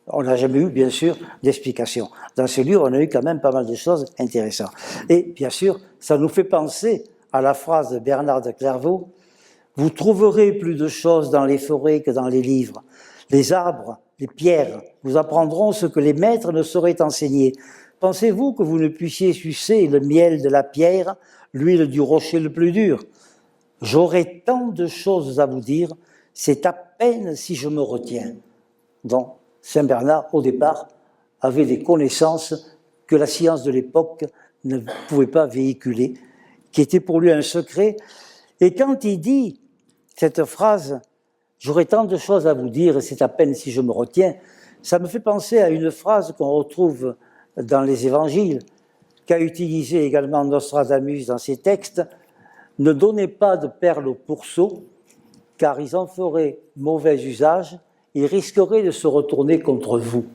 On n'a jamais eu, bien sûr, d'explication. Dans ces lieux, on a eu quand même pas mal de choses intéressantes. Et bien sûr, ça nous fait penser à la phrase de Bernard de Clairvaux: « Vous trouverez plus de choses dans les forêts que dans les livres. Les arbres, les pierres vous apprendront ce que les maîtres ne sauraient enseigner. Pensez-vous que vous ne puissiez sucer le miel de la pierre, l'huile du rocher le plus dur? J'aurais tant de choses à vous dire, c'est à peine si je me retiens. » Donc, Saint Bernard, au départ, avait des connaissances que la science de l'époque ne pouvait pas véhiculer, qui étaient pour lui un secret. Et quand il dit cette phrase, « J'aurais tant de choses à vous dire, et c'est à peine si je me retiens », ça me fait penser à une phrase qu'on retrouve dans les évangiles, qu'a utilisé également Nostradamus dans ses textes: « Ne donnez pas de perles aux pourceaux, car ils en feraient mauvais usage, ils risqueraient de se retourner contre vous. »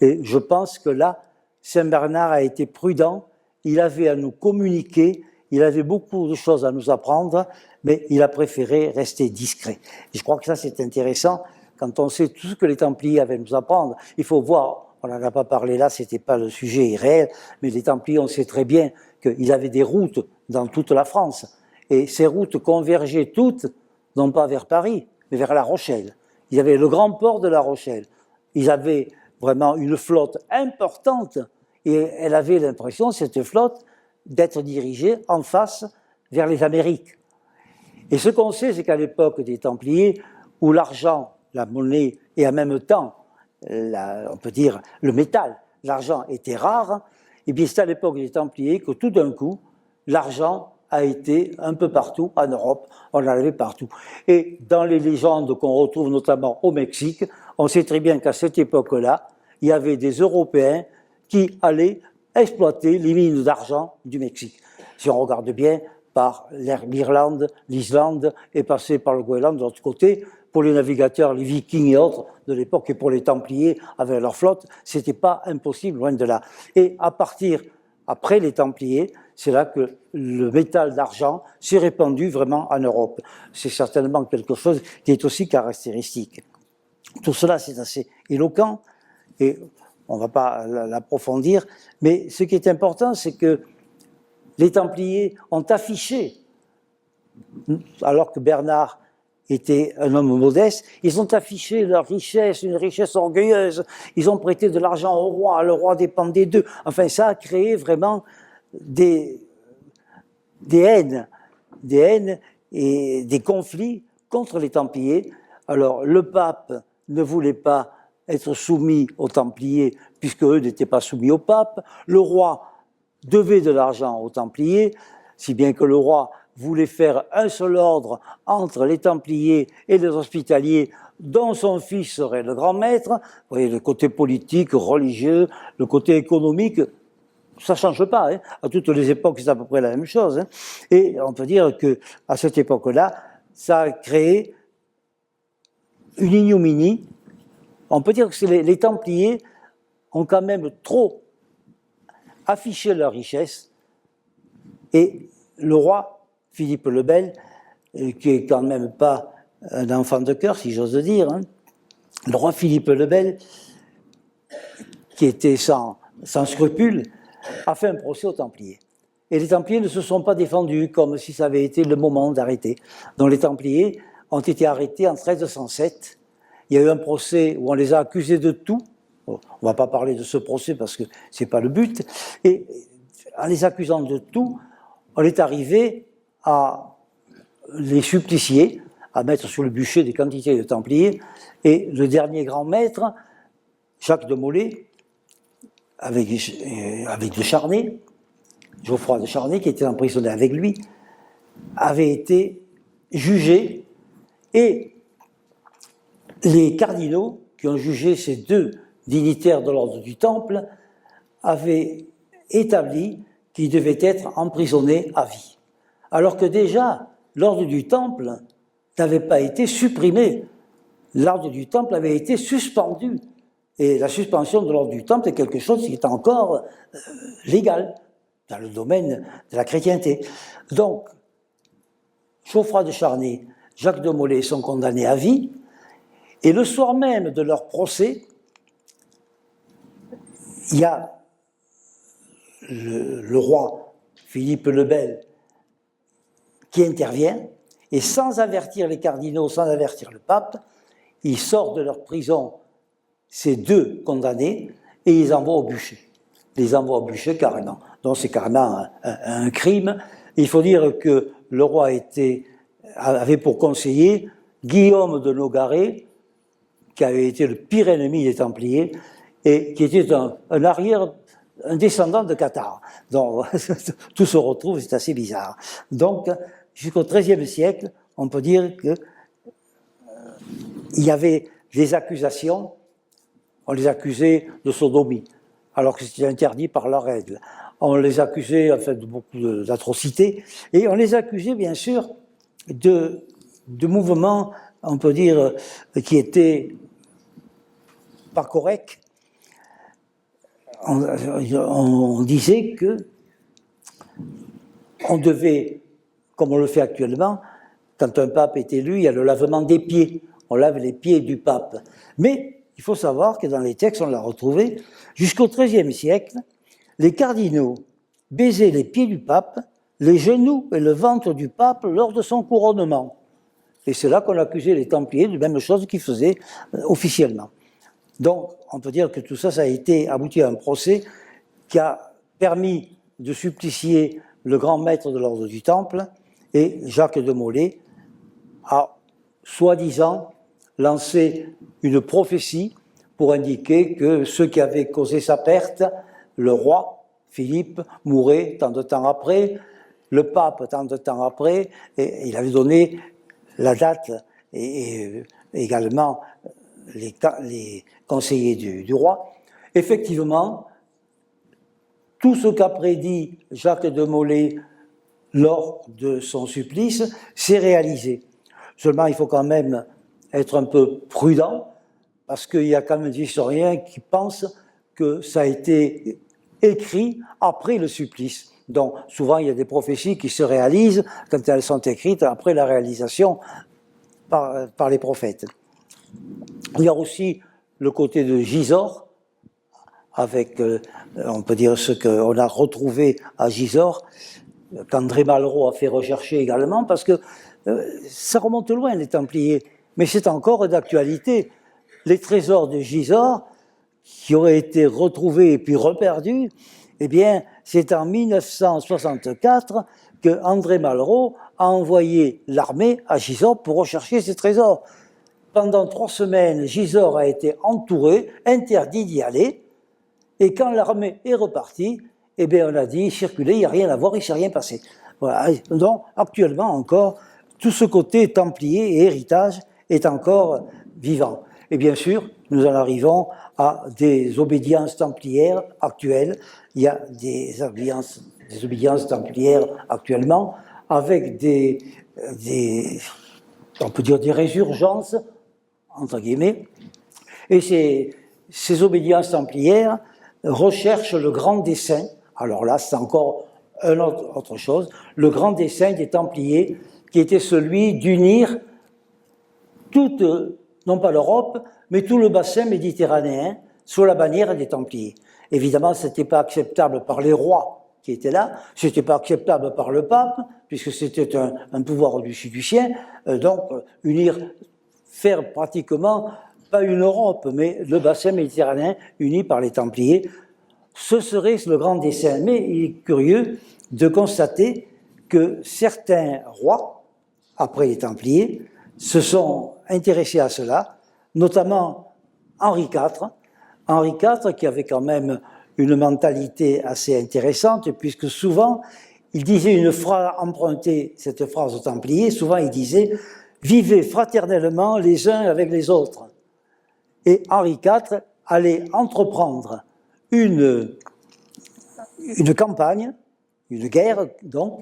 Et je pense que là, Saint-Bernard a été prudent, il avait à nous communiquer, il avait beaucoup de choses à nous apprendre, mais il a préféré rester discret. Et je crois que ça, c'est intéressant, quand on sait tout ce que les Templiers avaient à nous apprendre. Il faut voir, on n'en a pas parlé là, c'était pas le sujet réel, mais les Templiers, on sait très bien qu'ils avaient des routes dans toute la France. Et ces routes convergeaient toutes, non pas vers Paris, mais vers La Rochelle. Il y avait le grand port de La Rochelle. Ils avaient vraiment une flotte importante, et elle avait l'impression, cette flotte, d'être dirigée en face vers les Amériques. Et ce qu'on sait, c'est qu'à l'époque des Templiers, où l'argent, la monnaie, et en même temps, on peut dire le métal, l'argent était rare, et bien c'est à l'époque des Templiers que tout d'un coup, l'argent a été un peu partout en Europe, on en avait partout. Et dans les légendes qu'on retrouve notamment au Mexique, on sait très bien qu'à cette époque-là, il y avait des Européens qui allaient exploiter les mines d'argent du Mexique. Si on regarde bien, par l'Irlande, l'Islande, et passer par le Groenland de l'autre côté, pour les navigateurs, les Vikings et autres de l'époque, et pour les Templiers avec leur flotte, c'était pas impossible, loin de là. Et à partir, après les Templiers, c'est là que le métal d'argent s'est répandu vraiment en Europe. C'est certainement quelque chose qui est aussi caractéristique. Tout cela, c'est assez éloquent, et on ne va pas l'approfondir, mais ce qui est important, c'est que les Templiers ont affiché, alors que Bernard était un homme modeste, ils ont affiché leur richesse, une richesse orgueilleuse, ils ont prêté de l'argent au roi, le roi dépendait d'eux. Enfin, ça a créé vraiment des haines et des conflits contre les Templiers. Alors, le pape ne voulait pas être soumis aux Templiers, puisque eux n'étaient pas soumis au pape. Le roi devait de l'argent aux Templiers, si bien que le roi voulait faire un seul ordre entre les Templiers et les Hospitaliers, dont son fils serait le grand maître. Vous voyez, le côté politique, religieux, le côté économique, ça ne change pas. Hein. À toutes les époques, c'est à peu près la même chose. Hein. Et on peut dire qu'à cette époque-là, ça a créé une ignominie. On peut dire que les Templiers ont quand même trop affiché leur richesse, et le roi Philippe le Bel, qui est quand même pas un enfant de cœur, si j'ose dire, hein, le roi Philippe le Bel, qui était sans scrupules, a fait un procès aux Templiers. Et les Templiers ne se sont pas défendus comme si ça avait été le moment d'arrêter. Donc les Templiers ont été arrêtés en 1307. Il y a eu un procès où on les a accusés de tout. On ne va pas parler de ce procès parce que ce n'est pas le but. Et en les accusant de tout, on est arrivé à les supplicier, à mettre sur le bûcher des quantités de Templiers. Et le dernier grand maître, Jacques de Molay, avec de Charnay, Geoffroy de Charnay, qui était emprisonné avec lui, avait été jugé, et les cardinaux qui ont jugé ces deux dignitaires de l'ordre du Temple avaient établi qu'ils devaient être emprisonnés à vie. Alors que déjà, l'ordre du Temple n'avait pas été supprimé. L'ordre du Temple avait été suspendu. Et la suspension de l'ordre du Temple est quelque chose qui est encore légal dans le domaine de la chrétienté. Donc, Geoffroy de Charnay, Jacques de Molay sont condamnés à vie, et le soir même de leur procès, il y a le roi Philippe le Bel qui intervient, et sans avertir les cardinaux, sans avertir le pape, il sort de leur prison ces deux condamnés et ils envoient au bûcher. Ils les envoient au bûcher carrément. Donc c'est carrément un crime. Il faut dire que le roi avait pour conseiller Guillaume de Nogaret, qui avait été le pire ennemi des Templiers et qui était un descendant de Cathare. Donc tout se retrouve, c'est assez bizarre. Donc jusqu'au XIIIe siècle, on peut dire que il y avait des accusations. On les accusait de sodomie, alors que c'était interdit par la règle. On les accusait de beaucoup d'atrocités, et on les accusait bien sûr de mouvements, on peut dire, qui étaient pas corrects. on disait que on devait, comme on le fait actuellement, quand un pape est élu, il y a le lavement des pieds. On lave les pieds du pape. Mais il faut savoir que dans les textes, on l'a retrouvé, jusqu'au XIIIe siècle, les cardinaux baisaient les pieds du pape, les genoux et le ventre du pape lors de son couronnement. Et c'est là qu'on accusait les Templiers de même chose qu'ils faisaient officiellement. Donc, on peut dire que tout ça, ça a été abouti à un procès qui a permis de supplicier le grand maître de l'ordre du Temple, et Jacques de Molay a, soi-disant, lancé une prophétie pour indiquer que ceux qui avaient causé sa perte, le roi Philippe mourrait tant de temps après, le pape tant de temps après, et il avait donné la date et également les conseillers du roi. Effectivement, tout ce qu'a prédit Jacques de Molay lors de son supplice s'est réalisé. Seulement, il faut quand même être un peu prudent, parce qu'il y a quand même des historiens qui pensent que ça a été écrit après le supplice. Donc, souvent, il y a des prophéties qui se réalisent quand elles sont écrites après la réalisation par les prophètes. Il y a aussi le côté de Gisors, avec, on peut dire, ce qu'on a retrouvé à Gisors, qu'André Malraux a fait rechercher également, parce que ça remonte loin, les Templiers, mais c'est encore d'actualité. Les trésors de Gisors, qui auraient été retrouvés et puis reperdus, eh bien, c'est en 1964 que André Malraux a envoyé l'armée à Gisors pour rechercher ces trésors. Pendant 3 semaines, Gisors a été entouré, interdit d'y aller, et quand l'armée est repartie, eh bien, on a dit, circulez, il n'y a rien à voir, il ne s'est rien passé. Voilà. Donc, actuellement encore, tout ce côté templier et héritage est encore vivant. Et bien sûr, nous en arrivons à des obédiences templières actuelles. Il y a des obédiences templières actuellement avec on peut dire des résurgences, entre guillemets. Et ces obédiences templières recherchent le grand dessein. Alors là, c'est encore autre chose. Le grand dessein des Templiers, qui était celui d'unir toute, non pas l'Europe, mais tout le bassin méditerranéen sous la bannière des Templiers. Évidemment, ce n'était pas acceptable par les rois qui étaient là, ce n'était pas acceptable par le pape, puisque c'était un pouvoir au-dessus du sien. Donc, faire pratiquement, pas une Europe, mais le bassin méditerranéen uni par les Templiers, ce serait le grand dessein. Mais il est curieux de constater que certains rois, après les Templiers, se sont intéressés à cela, notamment Henri IV. Henri IV qui avait quand même une mentalité assez intéressante, puisque souvent, il disait une phrase, empruntait cette phrase aux Templiers, souvent il disait « Vivez fraternellement les uns avec les autres ». Et Henri IV allait entreprendre une campagne, une guerre donc,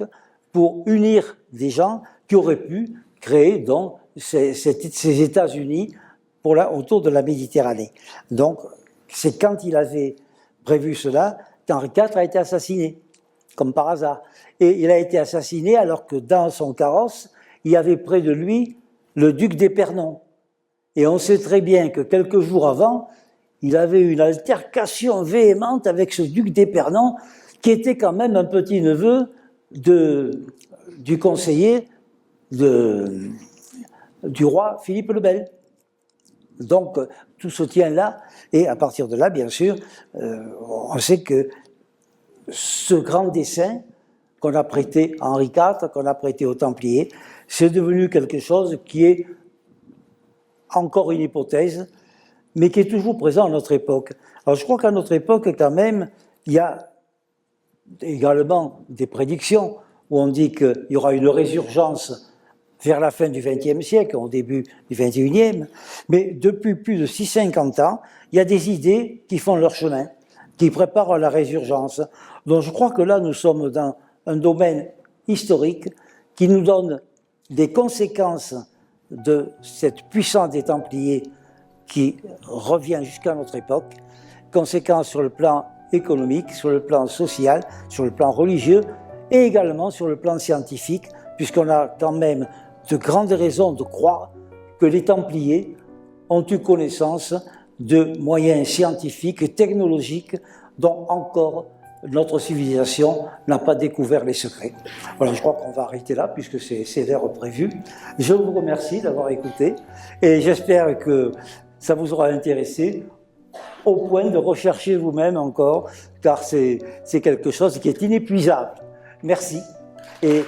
pour unir des gens qui auraient pu créer donc ces États-Unis autour de la Méditerranée. Donc, c'est quand il avait prévu cela qu'Henri IV a été assassiné, comme par hasard. Et il a été assassiné alors que dans son carrosse, il y avait près de lui le duc d'Épernon. Et on sait très bien que quelques jours avant, il avait une altercation véhémente avec ce duc d'Épernon, qui était quand même un petit-neveu du conseiller du roi Philippe le Bel. Donc, tout se tient là, et à partir de là, bien sûr, on sait que ce grand dessein qu'on a prêté à Henri IV, qu'on a prêté aux Templiers, c'est devenu quelque chose qui est encore une hypothèse, mais qui est toujours présent à notre époque. Alors, je crois qu'à notre époque, quand même, il y a également des prédictions où on dit qu'il y aura une résurgence vers la fin du XXe siècle, au début du XXIe, mais depuis plus de 50 ans, il y a des idées qui font leur chemin, qui préparent la résurgence. Donc je crois que là, nous sommes dans un domaine historique qui nous donne des conséquences de cette puissance des Templiers qui revient jusqu'à notre époque, conséquences sur le plan économique, sur le plan social, sur le plan religieux et également sur le plan scientifique, puisqu'on a quand même de grandes raisons de croire que les Templiers ont eu connaissance de moyens scientifiques et technologiques dont encore notre civilisation n'a pas découvert les secrets. Voilà, je crois qu'on va arrêter là puisque c'est l'heure prévue. Je vous remercie d'avoir écouté et j'espère que ça vous aura intéressé au point de rechercher vous-même encore, car c'est quelque chose qui est inépuisable. Merci. Et